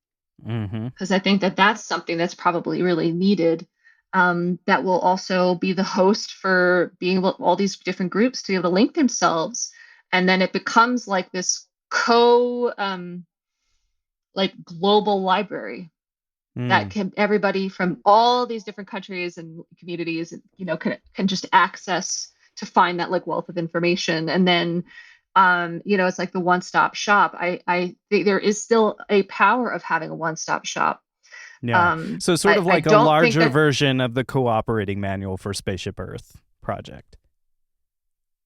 Mm-hmm.
because I think that that's something that's probably really needed. That will also be the host for being able all these different groups to be able to link themselves, and then it becomes like this like global library that
Mm.
can everybody from all these different countries and communities, can just access to find that like wealth of information. And then it's like the one-stop shop. I think there is still a power of having a one-stop shop.
Yeah. So sort of
I
like a
don't think
larger
that
version of the cooperating manual for Spaceship Earth project.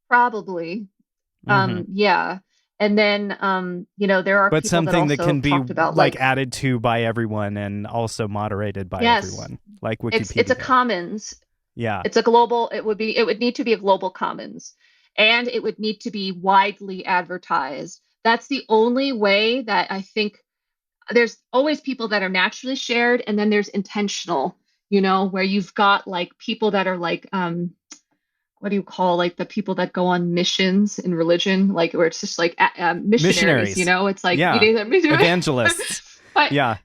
probably
Mm-hmm.
yeah. And then there are
But
people that
something that
also
can be
talked about
like
like,
added to by everyone and also moderated by
yes,
everyone, like
it's a
Wikipedia.
commons.
Yeah.
It's a global, it would need to be a global commons, and it would need to be widely advertised. That's the only way that I think there's always people that are naturally shared, and then there's intentional, where you've got like people that are like, what do you call like the people that go on missions in religion, like where it's just like missionaries,
Missionaries.
it's like
Yeah. Evangelists.
but
Yeah.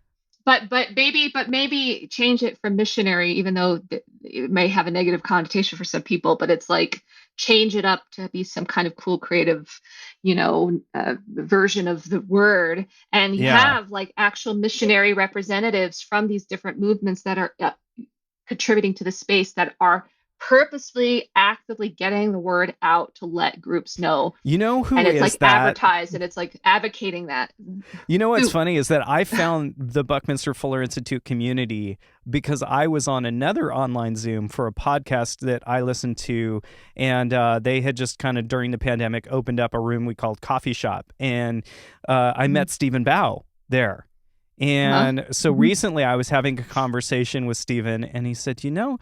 maybe change it from missionary, even though it may have a negative connotation for some people. But it's like change it up to be some kind of cool, creative, version of the word, and you
Yeah.
have like actual missionary representatives from these different movements that are contributing to the space, that are purposefully, actively getting the word out to let groups know.
You know who
And it's
is
like
that?
advertised, and it's like advocating that.
You know what's
Ooh.
funny is that I found the Buckminster Fuller Institute community because I was on another online Zoom for a podcast that I listened to, and they had just kind of during the pandemic opened up a room we called Coffee Shop, and I met Stephen Bao there.
Uh-huh.
And so
Mm-hmm.
recently I was having a conversation with Stephen, and he said, you know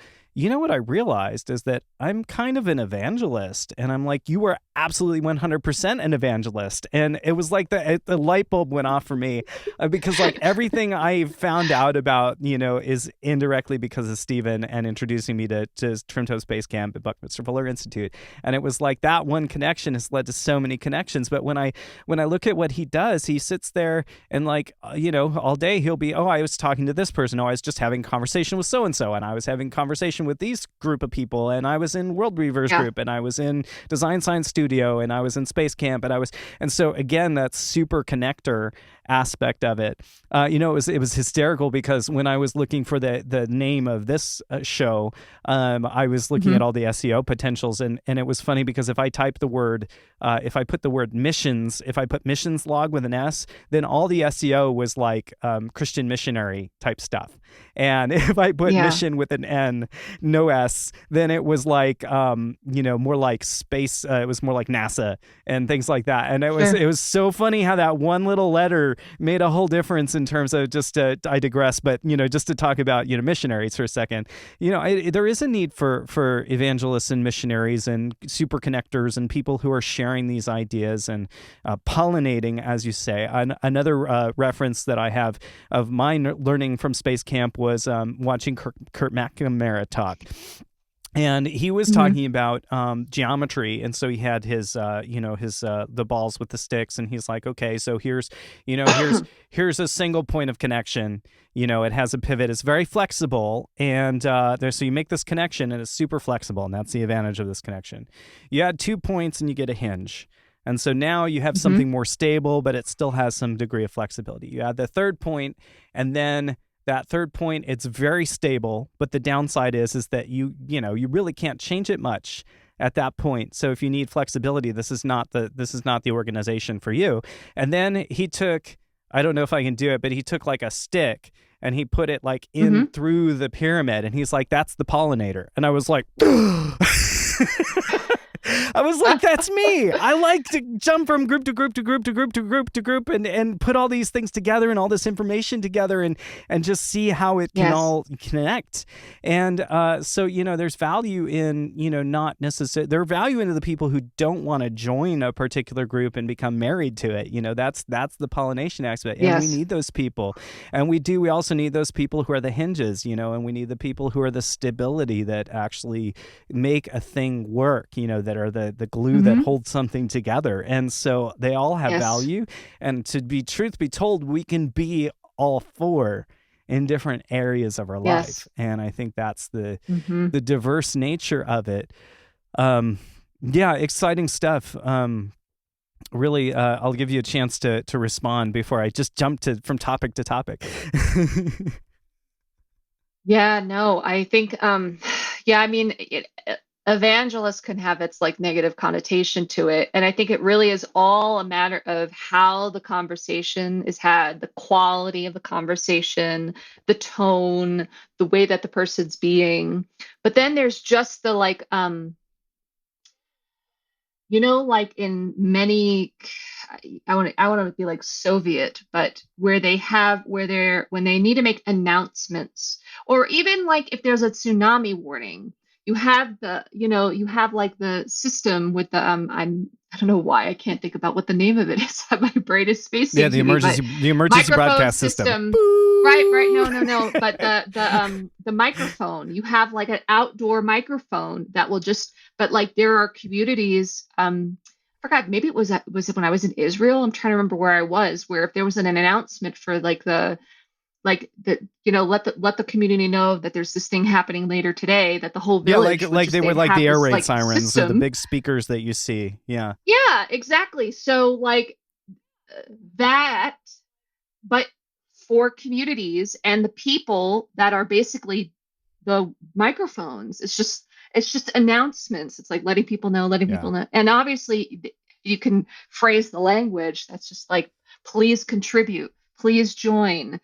what I realized is that I'm kind of an evangelist. And I'm like, you are absolutely 100% an evangelist. And it was like the light bulb went off for me because like everything I found out about, is indirectly because of Stephen and introducing me to Trimto Space Camp at Buckminster Fuller Institute. And it was like that one connection has led to so many connections. But when I look at what he does, he sits there and like, all day he'll be, oh, I was talking to this person. Oh, I was just having a conversation with so-and-so. And I was having a conversation with these group of people, and I was in World Weavers
Yeah.
group, and I was in Design Science Studio, and I was in Space Camp, and so again, that super connector aspect of it. It was hysterical because when I was looking for the name of this show, I was looking
Mm-hmm.
at all the SEO potentials, and it was funny because if I type the word, if I put the word missions, if I put missions log with an S, then all the SEO was like Christian missionary type stuff. And if I put
Yeah.
mission with an N, no S, then it was like, more like space. It was more like NASA and things like that. And
Sure.
it was so funny how that one little letter made a whole difference in terms of I digress, but, just to talk about, missionaries for a second, there is a need for evangelists and missionaries and super connectors and people who are sharing these ideas and pollinating, as you say. Another reference that I have of mine learning from Space Camp was watching Kurt McNamara talk. And he was
Mhm.
talking about geometry, and so he had his the balls with the sticks, and he's like, okay, so here's a single point of connection. It has a pivot. It's very flexible, and so you make this connection, and it's super flexible, and that's the advantage of this connection. You add 2 points, and you get a hinge. And so now you have
Mhm.
something more stable, but it still has some degree of flexibility. You add the third point, and then that third point, it's very stable, but the downside is that you really can't change it much at that point. So if you need flexibility, this is not the organization for you. And then he took, I don't know if I can do it, but he took like a stick and he put it like in
Mhm.
through the pyramid, and he's like, that's the pollinator. And I was like, I was like, that's me. I like to jump from group to group to group to group to group to group and put all these things together and all this information together and just see how it can
Yes.
all connect. And so, there's value in, not necessarily, there's value into the people who don't want to join a particular group and become married to it. That's the pollination aspect. And we
Yes.
need those people. And we also need those people who are the hinges, and we need the people who are the stability that actually make a thing work, that are the glue that
Mhm.
holds something together. And so they all have
Yes.
value. And truth be told, we can be all four in different areas of our
Yes.
life. And I think that's the
Mhm.
diverse nature of it. Yeah, exciting stuff. Really, I'll give you a chance to respond before I just jump from topic to topic.
Yeah, no, I think, yeah, I mean, evangelist can have its like negative connotation to it. And I think it really is all a matter of how the conversation is had, the quality of the conversation, the tone, the way that the person's being. But then there's just the like, like in many, I want to be like Soviet, but when they need to make announcements, or even like if there's a tsunami warning, you have like the system with the I don't know why I can't think about what the name of it is. My brain is
Yeah,
spacing
the
to me, but
emergency
microphone
broadcast system.
system. Right, right.
Boo!
No, no, no. But the microphone, you have like an outdoor microphone that will just, but like there are communities, I forgot, maybe was it when I was in Israel? I'm trying to remember where I was, where if there was an announcement for let the community know that there's this thing happening later today, that the whole
Yeah,
village would
they were
they'd
like
have
the air
this
raid
like
sirens or the
system.
big speakers that you see. Yeah.
Yeah, exactly. So like that, but for communities and the people that are basically the microphones, it's just announcements. It's like letting
Yeah.
people know. And obviously you can phrase the language that's just like, please contribute, please join,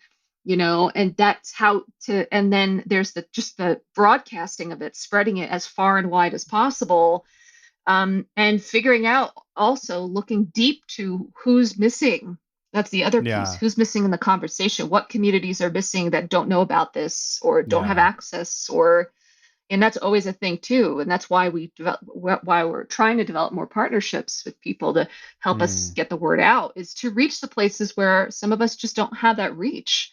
and that's how to, and then there's the broadcasting of it, spreading it as far and wide as possible. And figuring out, also looking deep to who's missing. That's the other piece.
Yeah.
Who's missing in the conversation? What communities are missing that don't know about this or don't have
Yeah.
access, and that's always a thing too. And that's why we're trying to develop more partnerships with people to help us
Mm,
get the word out, is to reach the places where some of us just don't have that reach,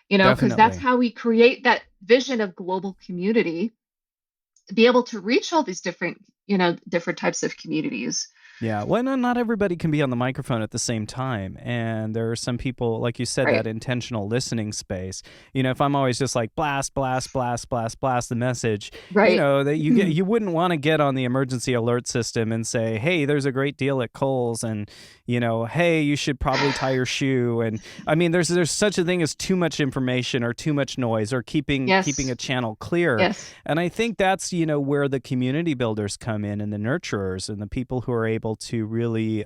because that's
definitely.
how we create that vision of global community, to be able to reach all these different types of communities.
Yeah, well, no, not everybody can be on the microphone at the same time. And there are some people, like you said, that
Right.
intentional listening space. If I'm always just like blast, blast, blast, blast, blast the message,
Right.
that you wouldn't want to get on the emergency alert system and say, hey, there's a great deal at Kohl's, and hey, you should probably tie your shoe. And I mean, there's such a thing as too much information or too much noise, or keeping
Yes.
a channel clear.
Yes.
And I think that's, where the community builders come in, and the nurturers, and the people who are able to really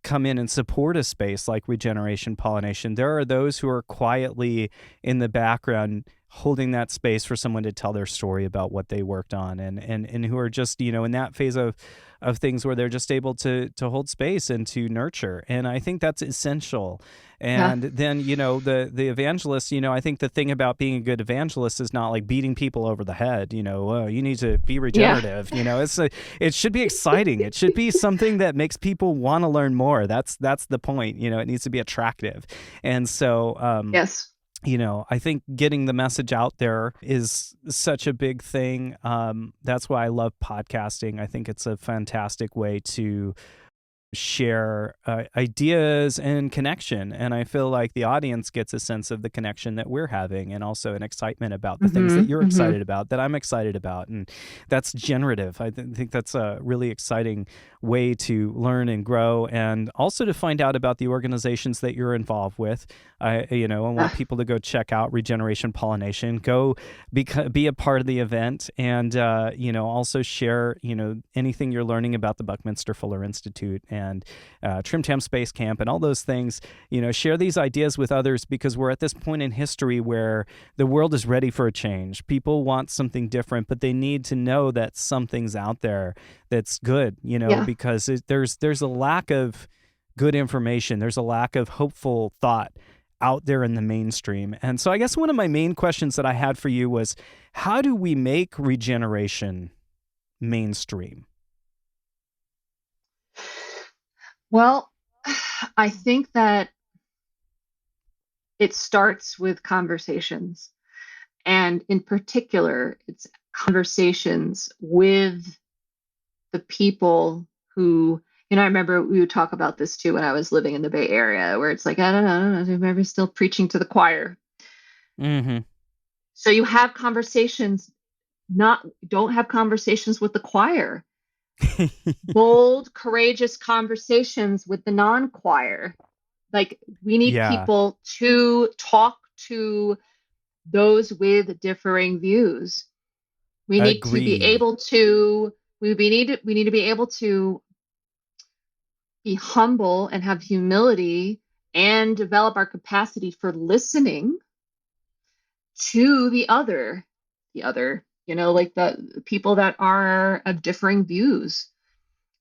come in and support a space like Regeneration Pollination. There are those who are quietly in the background holding that space for someone to tell their story about what they worked on, and who are just, in that phase of things where they're just able to hold space and to nurture. And I think that's essential.
Yeah.
And then, the evangelist, I think the thing about being a good evangelist is not like beating people over the head, you need to be
Yeah.
regenerative. It should be exciting. It should be something that makes people want to learn more. That's the point. It needs to be attractive. And so,
Yes.
I think getting the message out there is such a big thing. That's why I love podcasting. I think it's a fantastic way to share ideas and connection. And I feel like the audience gets a sense of the connection that we're having, and also an excitement about the things that you're excited about, that I'm excited about. And that's generative. I think that's a really exciting way to learn and grow, and also to find out about the organizations that you're involved with. I want people to go check out Regeneration Pollination, go be a part of the event, and also share anything you're learning about the Buckminster Fuller Institute and Trim Tam Space Camp and all those things. Share these ideas with others, because we're at this point in history where the world is ready for a change. People want something different, but they need to know that something's out there that's good, because there's a lack of good information. There's a lack of hopeful thought out there in the mainstream. And so I guess one of my main questions that I had for you was, how do we make regeneration mainstream?
Well, I think that it starts with conversations. And in particular, it's conversations with the people who, I remember we would talk about this too when I was living in the Bay Area, where it's like, I don't know, maybe still preaching to the choir.
Mm-hmm.
So you have conversations, don't have conversations with the choir. Bold, courageous conversations with the non-choir. Like, we need people to talk to those with differing views. We need to be able to, we need to be able to be humble and have humility and develop our capacity for listening to the other, like the people that are of differing views.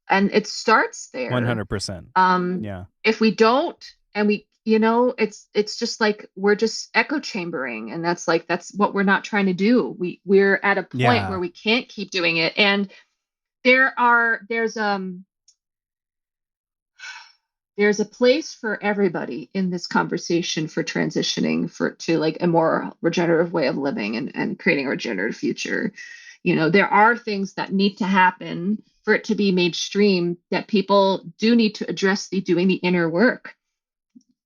And it starts there.
100%. Yeah.
If we don't, and we, it's just like, we're just echo chambering. And that's what we're not trying to do. We're at a point where we can't keep doing it. And there's a place for everybody in this conversation for transitioning to like a more regenerative way of living and creating a regenerative future. There are things that need to happen for it to be mainstream, that people do need to address doing the inner work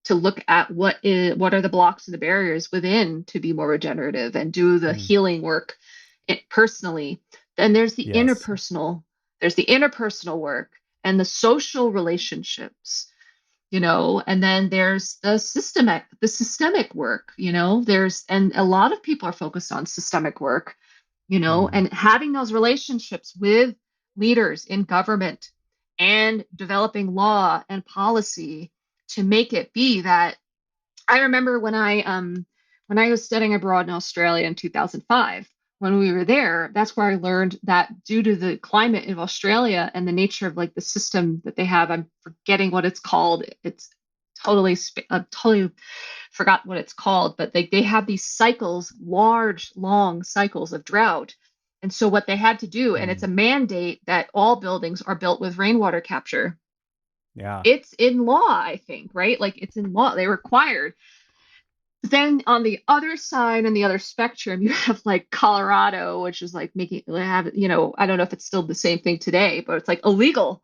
to look at what are the blocks and the barriers within to be more regenerative and do the healing work personally. Then there's the interpersonal work and the social relationships, and then there's the systemic work, and a lot of people are focused on systemic work, and having those relationships with leaders in government and developing law and policy to make it be that. I remember when I was studying abroad in Australia in 2005, when we were there, that's where I learned that due to the climate of Australia and the nature of like the system that they have, I'm forgetting what it's called. It's totally forgot what it's called, but they have these cycles, large, long cycles of drought. And so what they had to do, and it's a mandate that all buildings are built with rainwater capture.
Yeah.
It's in law, I think, right? Like, it's in law. They're required. Then on the other side and the other spectrum, you have like Colorado, which is like I don't know if it's still the same thing today, but it's like illegal.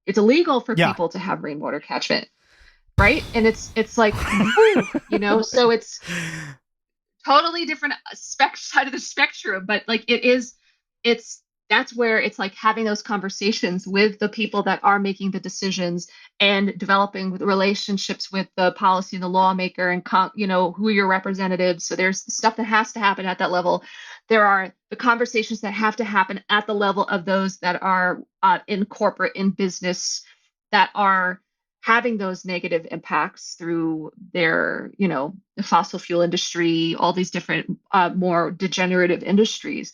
It's illegal for people to have rainwater catchment, right? And it's like, so it's totally different side of the spectrum, but like that's where it's like having those conversations with the people that are making the decisions and developing the relationships with the policy and the lawmaker and, who are your representatives. So there's the stuff that has to happen at that level. There are the conversations that have to happen at the level of those that are in corporate, in business, that are having those negative impacts through their, the fossil fuel industry, all these different more degenerative industries.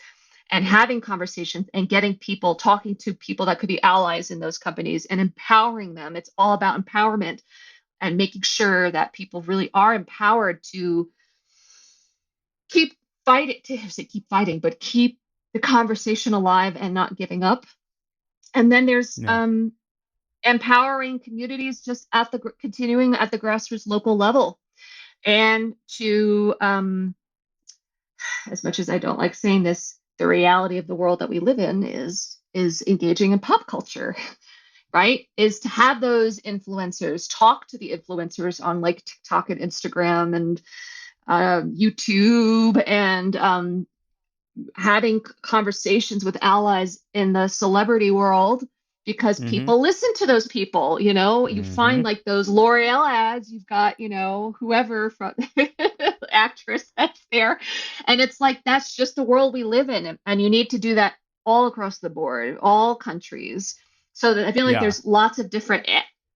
And having conversations and talking to people that could be allies in those companies and empowering them. It's all about empowerment and making sure that people really are empowered to keep fighting, but keep the conversation alive and not giving up. And then there's empowering communities just continuing at the grassroots local level. and to, as much as I don't like saying this, the reality of the world that we live in is engaging in pop culture, right? Is to have those influencers talk to the influencers on like TikTok and Instagram and YouTube, and having conversations with allies in the celebrity world, because
Mm-hmm.
people listen to those people. You
Mm-hmm.
find like those L'Oreal ads, you've got, whoever from actress that's there. And it's like, that's just the world we live in. And you need to do that all across the board, all countries. So that I feel like
Yeah.
there's lots of different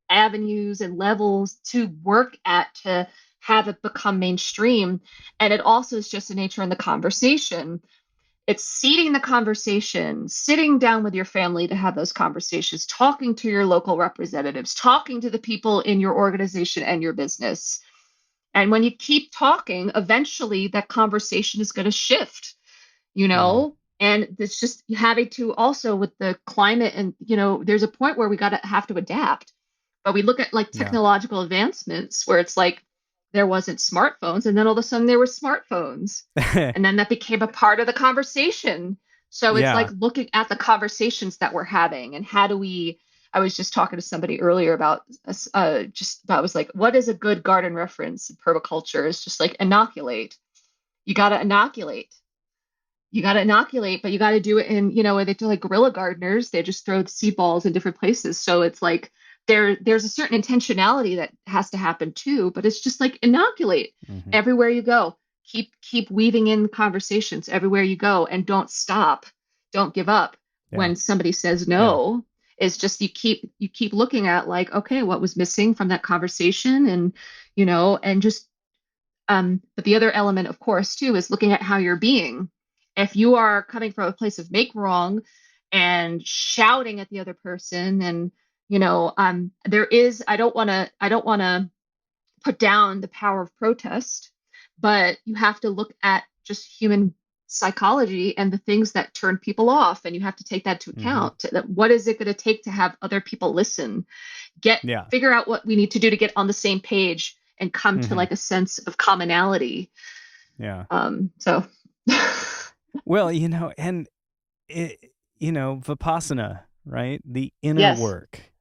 avenues and levels to work at to have it become mainstream. And it also is just the nature in the conversation. It's seeding the conversation, sitting down with your family to have those conversations, talking to your local representatives, talking to the people in your organization and your business. And when you keep talking, eventually that conversation is going to shift,
Mm.
and it's just having to also with the climate, and there's a point where we got to have to adapt. But we look at like
Yeah.
technological advancements where it's like there wasn't smartphones, and then all of a sudden there were smartphones, and then that became a part of the conversation. So it's like
Yeah.
looking at the conversations that we're having, and how do we. I was just talking to somebody earlier about just about, was like, what is a good garden reference in permaculture? It's just like inoculate. You got to inoculate. You got to inoculate, but you got to do it in, where they do like guerrilla gardeners. They just throw the seed balls in different places. So it's like there's a certain intentionality that has to happen too, but it's just like inoculate
Mm-hmm.
everywhere you go. Keep weaving in conversations everywhere you go, and don't stop. Don't give up
Yeah.
when somebody says
Yeah.
no. It's just you keep looking at like, okay, what was missing from that conversation, and and just but the other element, of course, too, is looking at how you're being. If you are coming from a place of make wrong and shouting at the other person, and there is, I don't want to put down the power of protest, but you have to look at just human psychology and the things that turn people off, and you have to take that to
Mm-hmm.
account. That what is it going to take to have other people listen? get
Yeah.
Figure out what we need to do to get on the same page and come to
Mm-hmm.
like a sense of commonality.
Yeah.
So
Well, and it, Vipassana, right? The inner
yes.
work.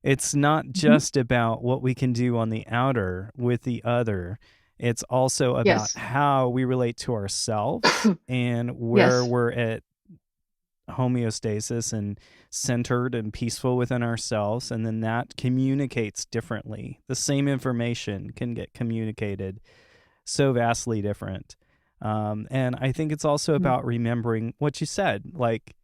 It's not
Hmm.
just about what we can do on the outer with the other. It's also about
Yes.
how we relate to ourselves and where
Yes.
we're at homeostasis and centered and peaceful within ourselves. And then that communicates differently. The same information can get communicated so vastly different. And I think it's also
Mhm.
about remembering what you said. Like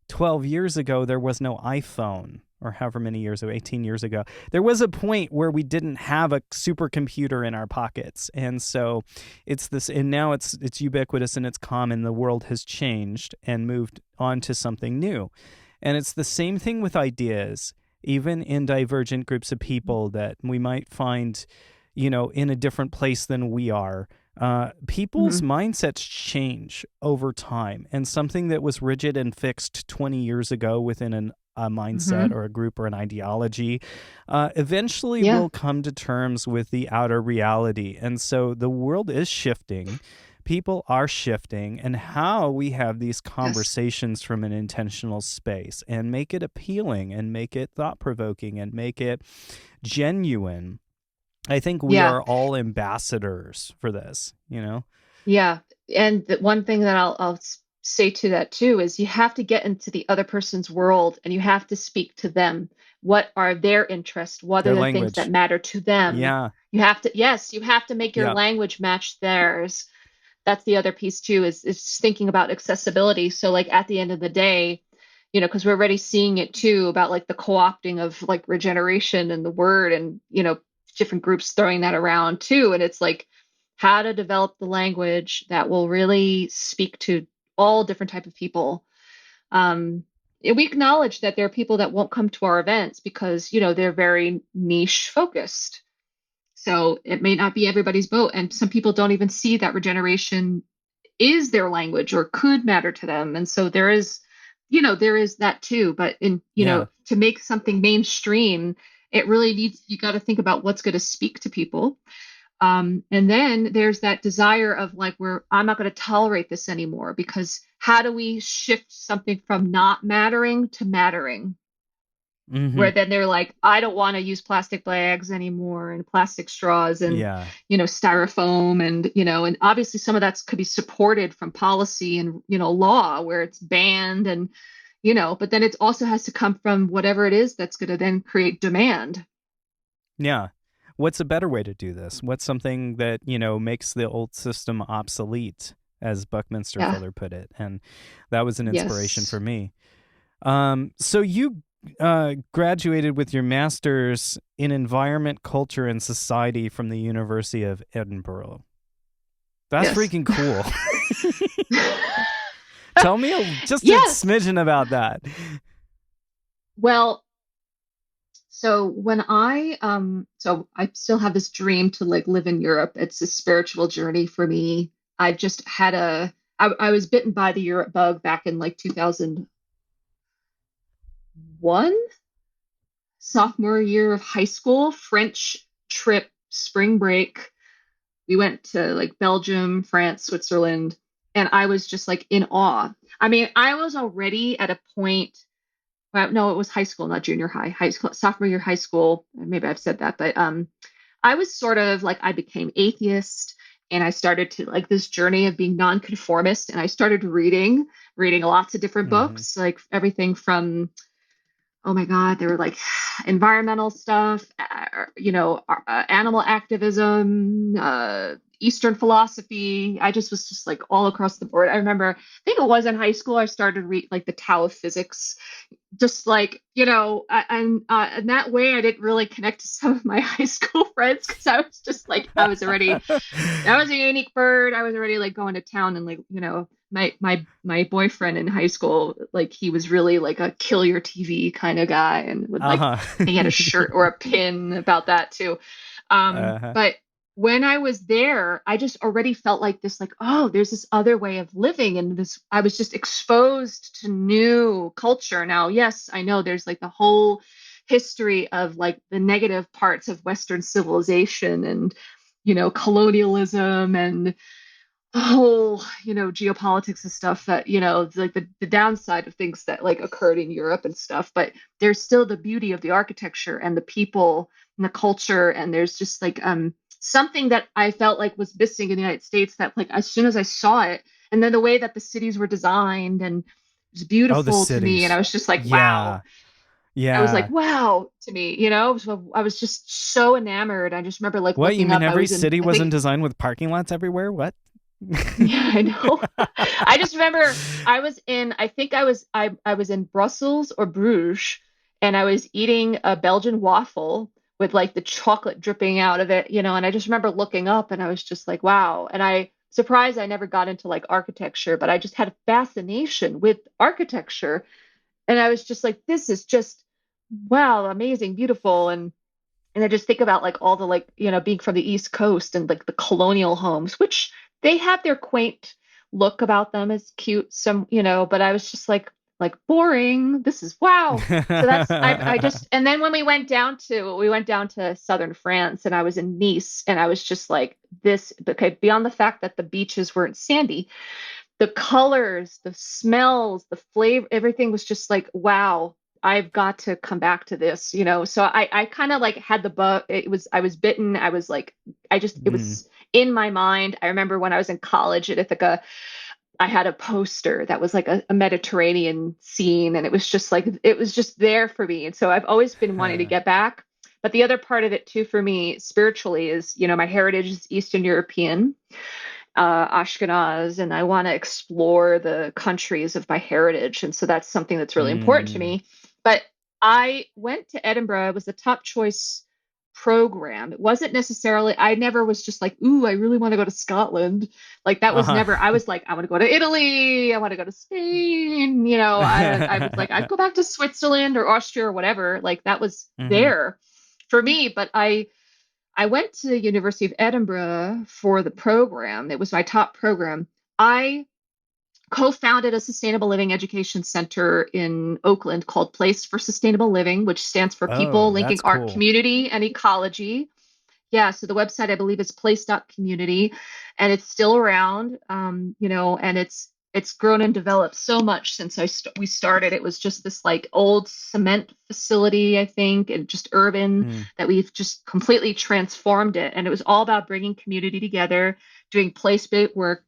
12 years ago, there was no iPhone, or however many years ago, 18 years ago. There was a point where we didn't have a supercomputer in our pockets. And so it's this, and now it's ubiquitous and it's common. The world has changed and moved on to something new. And it's the same thing with ideas, even in divergent groups of people that we might find, in a different place than we are. People's
Mhm.
mindsets change over time, and something that was rigid and fixed 20 years ago within a mindset
Mhm.
or a group or an ideology eventually
Yeah.
will come to terms with the outer reality. And so the world is shifting. People are shifting, and how we have these
Yes.
conversations from an intentional space and make it appealing and make it thought provoking and make it genuine. I think we
Yeah.
are all ambassadors for this.
Yeah. And the one thing that I'll say to that too is you have to get into the other person's world, and you have to speak to them. What are their interests? What are
Their
the things that
language.
matter to them?
Yeah.
Yes, you have to make your
Yeah.
language match theirs. That's the other piece too, is thinking about accessibility. So like at the end of the day, because we're already seeing it too about like the co-opting of like regeneration and the word, and different groups throwing that around too. And it's like how to develop the language that will really speak to all different type of people. And we acknowledge that there are people that won't come to our events because they're very niche focused, so it may not be everybody's boat. And some people don't even see that regeneration is their language or could matter to them. And so there is that too. But
Yeah.
to make something mainstream, it really needs, you got to think about what's going to speak to people. And then there's that desire of like, where I'm not going to tolerate this anymore, because how do we shift something from not mattering to mattering?
Mm-hmm.
Where then they're like, I don't want to use plastic bags anymore and plastic straws and,
Yeah.
styrofoam and, and obviously some of that could be supported from policy and, law where it's banned and, but then it also has to come from whatever it is that's going to then create demand.
Yeah. What's a better way to do this? What's something that, makes the old system obsolete, as Buckminster
Yeah.
Fuller put it? And that was an inspiration
Yes.
for me. So you graduated with your master's in environment, culture, and society from the University of Edinburgh. That's
Yes.
freaking cool. Tell me just a
Yes.
smidgen about that.
Well, so when so I still have this dream to like live in Europe. It's a spiritual journey for me. I just had I was bitten by the Europe bug back in like 2001, sophomore year of high school, French trip, spring break. We went to like Belgium, France, Switzerland, and I was just like in awe. I mean, I was already at a point. Well, no, it was high school, not junior high. High school, sophomore year, high school. Maybe I've said that, but I was sort of like I became atheist, and I started to like this journey of being non-conformist, and I started reading lots of different
Mm-hmm.
books, like everything from, oh my God, they were like environmental stuff, animal activism, Eastern philosophy. I just was just like all across the board. I remember, I think it was in high school, I started to read like the Tao of Physics, just like, and in that way, I didn't really connect to some of my high school friends because I was just like, I was a unique bird. I was already like going to town and like, my boyfriend in high school, like he was really like a kill your TV kind of guy and would like,
Uh-huh.
he had a shirt or a pin about that too.
Uh-huh.
But when I was there, I just already felt like this, like, oh, there's this other way of living. And this, I was just exposed to new culture. Now, yes, I know there's like the whole history of like the negative parts of Western civilization and, colonialism and the whole, geopolitics and stuff that, like the downside of things that like occurred in Europe and stuff. But there's still the beauty of the architecture and the people and the culture. And there's just like, something that I felt like was missing in the United States that like as soon as I saw it, and then the way that the cities were designed and it was
Oh, the
beautiful to me, and I
cities.
was just like, wow.
Yeah.
I was like,
Yeah.
wow to me, So I was just so enamored. I just remember like
What, you
looking
mean
up.
every city
I
wasn't
think,
designed with parking lots everywhere? What?
yeah, I know. I just remember I think I was in Brussels or Bruges, and I was eating a Belgian waffle with like the chocolate dripping out of it, and I just remember looking up and I was just like, wow. And I surprised I never got into like architecture, but I just had a fascination with architecture. And I was just like, this is just wow, amazing, beautiful. And I just think about like all the like, being from the East Coast and like the colonial homes, which they have their quaint look about them as cute, but I was just like boring. This is wow. So that's I just and then when we went down to southern France and I was in Nice and I was just like this, okay, beyond the fact that the beaches weren't sandy, the colors, the smells, the flavor, everything was just like, wow, I've got to come back to this, So I kind of like had the bug. I was bitten. I was like, it
Mm.
was in my mind. I remember when I was in college at Ithaca, I had a poster that was like a Mediterranean scene, and it was just there for me. And so I've always been wanting to get back. But the other part of it too, for me spiritually, is, my heritage is Eastern European, Ashkenaz, and I want to explore the countries of my heritage. And so that's something that's really important to
Mm.
me. But I went to Edinburgh. It was the top choice program. It wasn't necessarily, I never was just like, ooh, I really want to go to Scotland. Like that was
Uh-huh.
never, I was like, I want to go to Italy. I want to go to Spain. I was like, I'd go back to Switzerland or Austria or whatever. Like that was
Mm-hmm.
there for me. But I went to the University of Edinburgh for the program. It was my top program. I co-founded a sustainable living education center in Oakland called Place for Sustainable Living, which stands for People
Oh,
Linking
that's
Art,
cool.
Community, and Ecology. Yeah, so the website, I believe, is place.community, and it's still around, and it's grown and developed so much since we started. It was just this like old cement facility, I think, and just urban,
Mm.
that we've just completely transformed it. And it was all about bringing community together, doing place-based work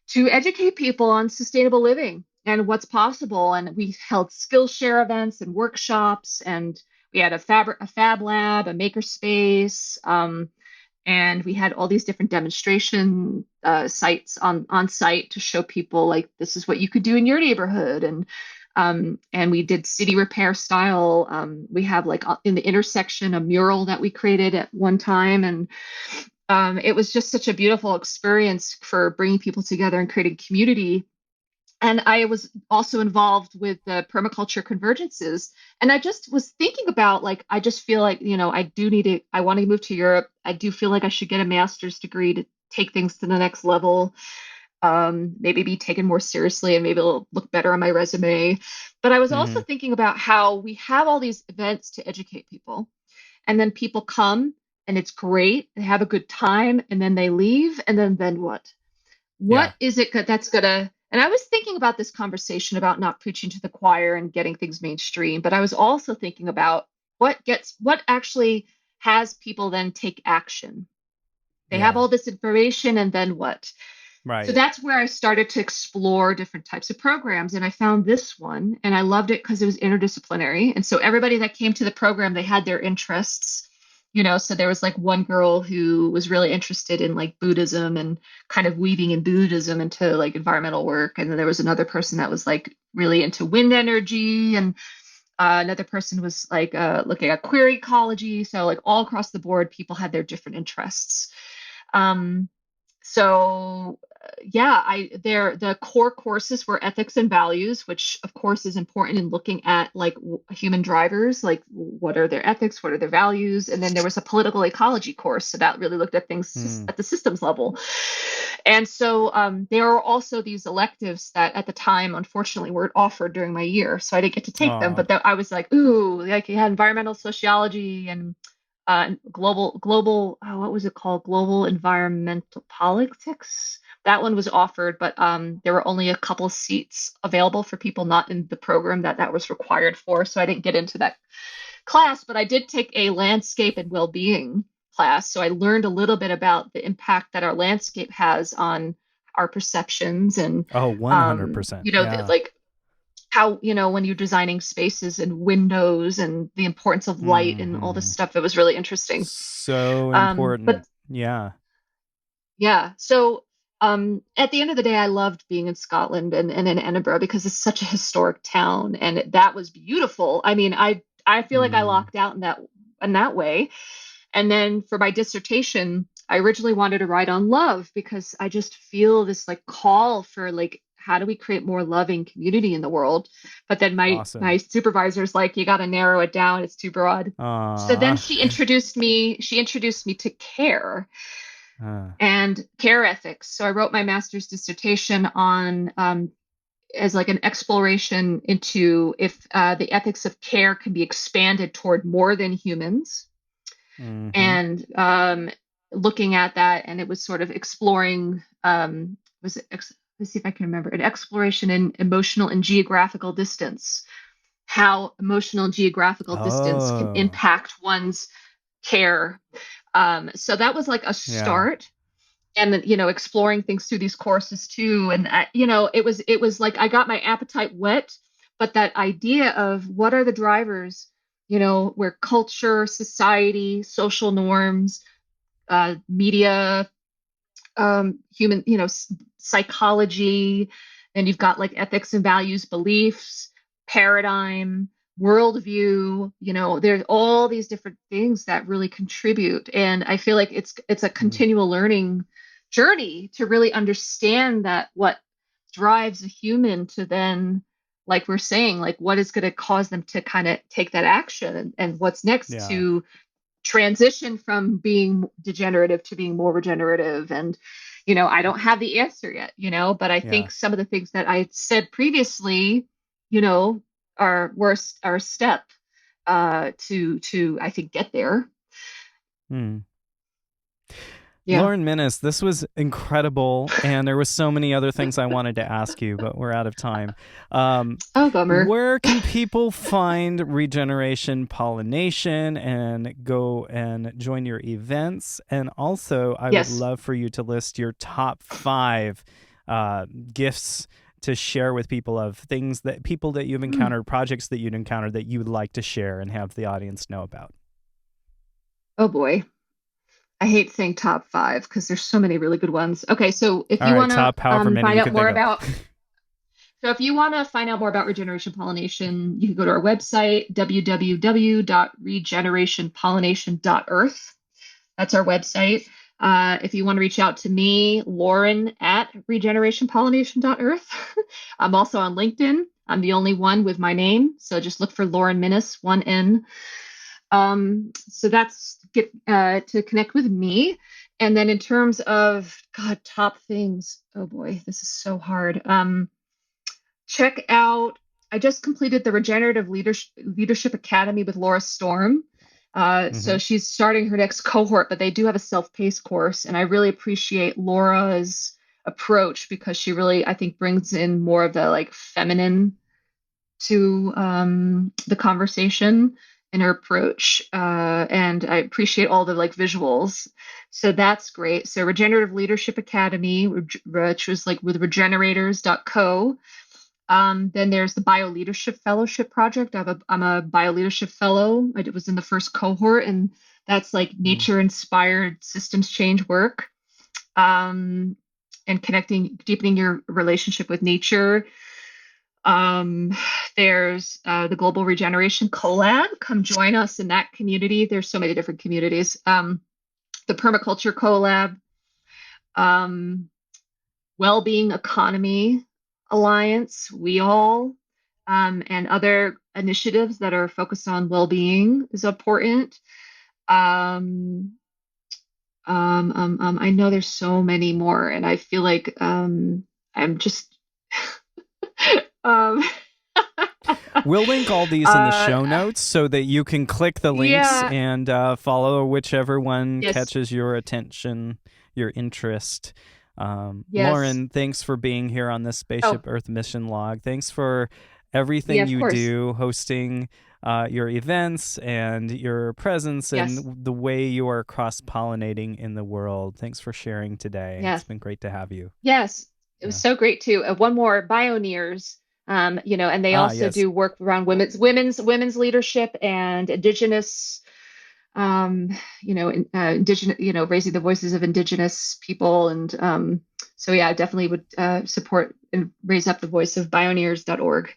to educate people on sustainable living and what's possible. And we held Skillshare events and workshops, and we had a fab lab, a maker space, and we had all these different demonstration sites on site to show people like this is what you could do in your neighborhood. And we did city repair style. We have like in the intersection a mural that we created at one time, and it was just such a beautiful experience for bringing people together and creating community. And I was also involved with the permaculture convergences. And I just was thinking about like, I just feel like, I want to move to Europe. I do feel like I should get a master's degree to take things to the next level, maybe be taken more seriously, and maybe it'll look better on my resume. But I was also
Hmm.
thinking about how we have all these events to educate people, and then people come and it's great, they have a good time, and then they leave, and then what?
Yeah.
What is it that's gonna, and I was thinking about this conversation about not preaching to the choir and getting things mainstream, but I was also thinking about what actually has people then take action. They have
Yeah.
all this information, and then what? So
Right.
that's where I started to explore different types of programs. And I found this one, and I loved it because it was interdisciplinary. And so everybody that came to the program, they had their interests. So there was like one girl who was really interested in like Buddhism and kind of weaving in Buddhism into like environmental work. And then there was another person that was like really into wind energy. And another person was like looking at queer ecology. So like all across the board, people had their different interests. Um, so yeah, the core courses were ethics and values, which of course is important in looking at like human drivers, like what are their ethics, what are their values. And then there was a political ecology course, so that really looked at things
Mm.
at the systems level. And so there are also these electives that at the time unfortunately weren't offered during my year, so I didn't get to take them.
Oh.
But I was like, ooh, like you had environmental sociology and global, what was it called? Global environmental politics. That one was offered, but there were only a couple seats available for people not in the program that was required for. So I didn't get into that class, but I did take a landscape and well-being class. So I learned a little bit about the impact that our landscape has on our perceptions, and
Oh, 100%. Yeah.
like how, when you're designing spaces and windows and the importance of light and all this
Hmm.
stuff. It was really interesting.
So
But
important. Yeah.
yeah, so at the end of the day, I loved being in Scotland and in Edinburgh because it's such a historic town, and that was beautiful. I mean, I feel like I
Mm.
locked out in that way. And then for my dissertation, I originally wanted to write on love because I just feel this like call for like how do we create more loving community in the world? But then my
Awesome.
supervisor's like, you got to narrow it down. It's too broad. So then
Aw.
she introduced me to care and care ethics. So I wrote my master's dissertation on as like an exploration into if the ethics of care can be expanded toward more than humans,
Hmm.
and looking at that, and it was sort of exploring. Was it? Let's see if I can remember. An exploration in emotional and geographical distance. How emotional and geographical distance can
Oh.
impact one's care. So that was like a
Yeah.
start, and then exploring things through these courses too. And it was like I got my appetite whet, but that idea of what are the drivers, where culture, society, social norms, media, human, psychology, and you've got like ethics and values, beliefs, paradigm, worldview. There's all these different things that really contribute, and I feel like it's a
Mm.
continual learning journey to really understand that what drives a human to then, like we're saying, like what is going to cause them to kind of take that action, and what's next
Yeah.
to transition from being degenerative to being more regenerative. And I don't have the answer yet, but I
Yeah.
think some of the things that I said previously, you know are a step to I think get there.
Mm.
Yeah.
Lauren Minnis, this was incredible, and there was so many other things I wanted to ask you, but we're out of time.
Oh, bummer.
Where can people find Regeneration Pollination and go and join your events? And also, I would
Yes.
love for you to list your top 5 gifts to share with people of things that people that you've encountered, projects that you've encountered that you would like to share and have the audience know about.
Oh boy. I hate saying top 5 because there's so many really good ones. Okay, so if
All
you
right,
want to
top however many
find
you
out
can
more
think of.
about, so if you want to find out more about regeneration pollination, you can go to our website, www.regenerationpollination.earth. That's our website. If you want to reach out to me, Lauren at regenerationpollination.earth. I'm also on LinkedIn. I'm the only one with my name, so just look for Lauren Minnis, 1N. So that's get to connect with me. And then in terms of top things, oh boy, this is so hard. Check out, I just completed the Regenerative Leadership Academy with Laura Storm. So she's starting her next cohort, but they do have a self-paced course. And I really appreciate Laura's approach because she really, I think, brings in more of the like feminine to the conversation in her approach. And I appreciate all the like visuals. So that's great. So Regenerative Leadership Academy, which was like with regenerators.co. Then there's the BioLeadership Fellowship Project. I'm a BioLeadership Fellow. I was in the first cohort, and that's like nature-inspired systems change work, and deepening your relationship with nature. There's the Global Regeneration Collab. Come join us in that community. There's so many different communities. The Permaculture Collab, Wellbeing Economy Alliance, We All, and other initiatives that are focused on well-being is important. I know there's so many more, and I feel like I'm just.
We'll link all these in the show notes so that you can click the links and follow whichever one catches your attention, your interest. Lauren, thanks for being here on this Spaceship Earth mission log. Thanks for everything you do, hosting your events and your presence and the way you are cross-pollinating in the world. Thanks for sharing today. It's been great to have you.
Yes, it was so great too. One more, Bioneers, and they also do work around women's leadership and indigenous. Indigenous, raising the voices of indigenous people. And I definitely would support and raise up the voice of Bioneers.org.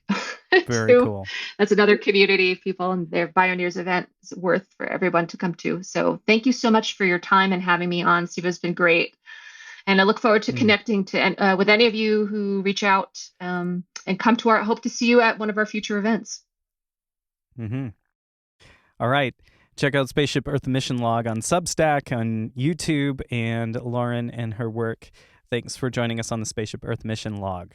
Very cool.
That's another community of people, and their Bioneers event is worth for everyone to come to. So thank you so much for your time and having me on. Siva's been great. And I look forward to connecting with any of you who reach out and come to hope to see you at one of our future events.
All right. Check out Spaceship Earth Mission Log on Substack, on YouTube, and Lauren and her work. Thanks for joining us on the Spaceship Earth Mission Log.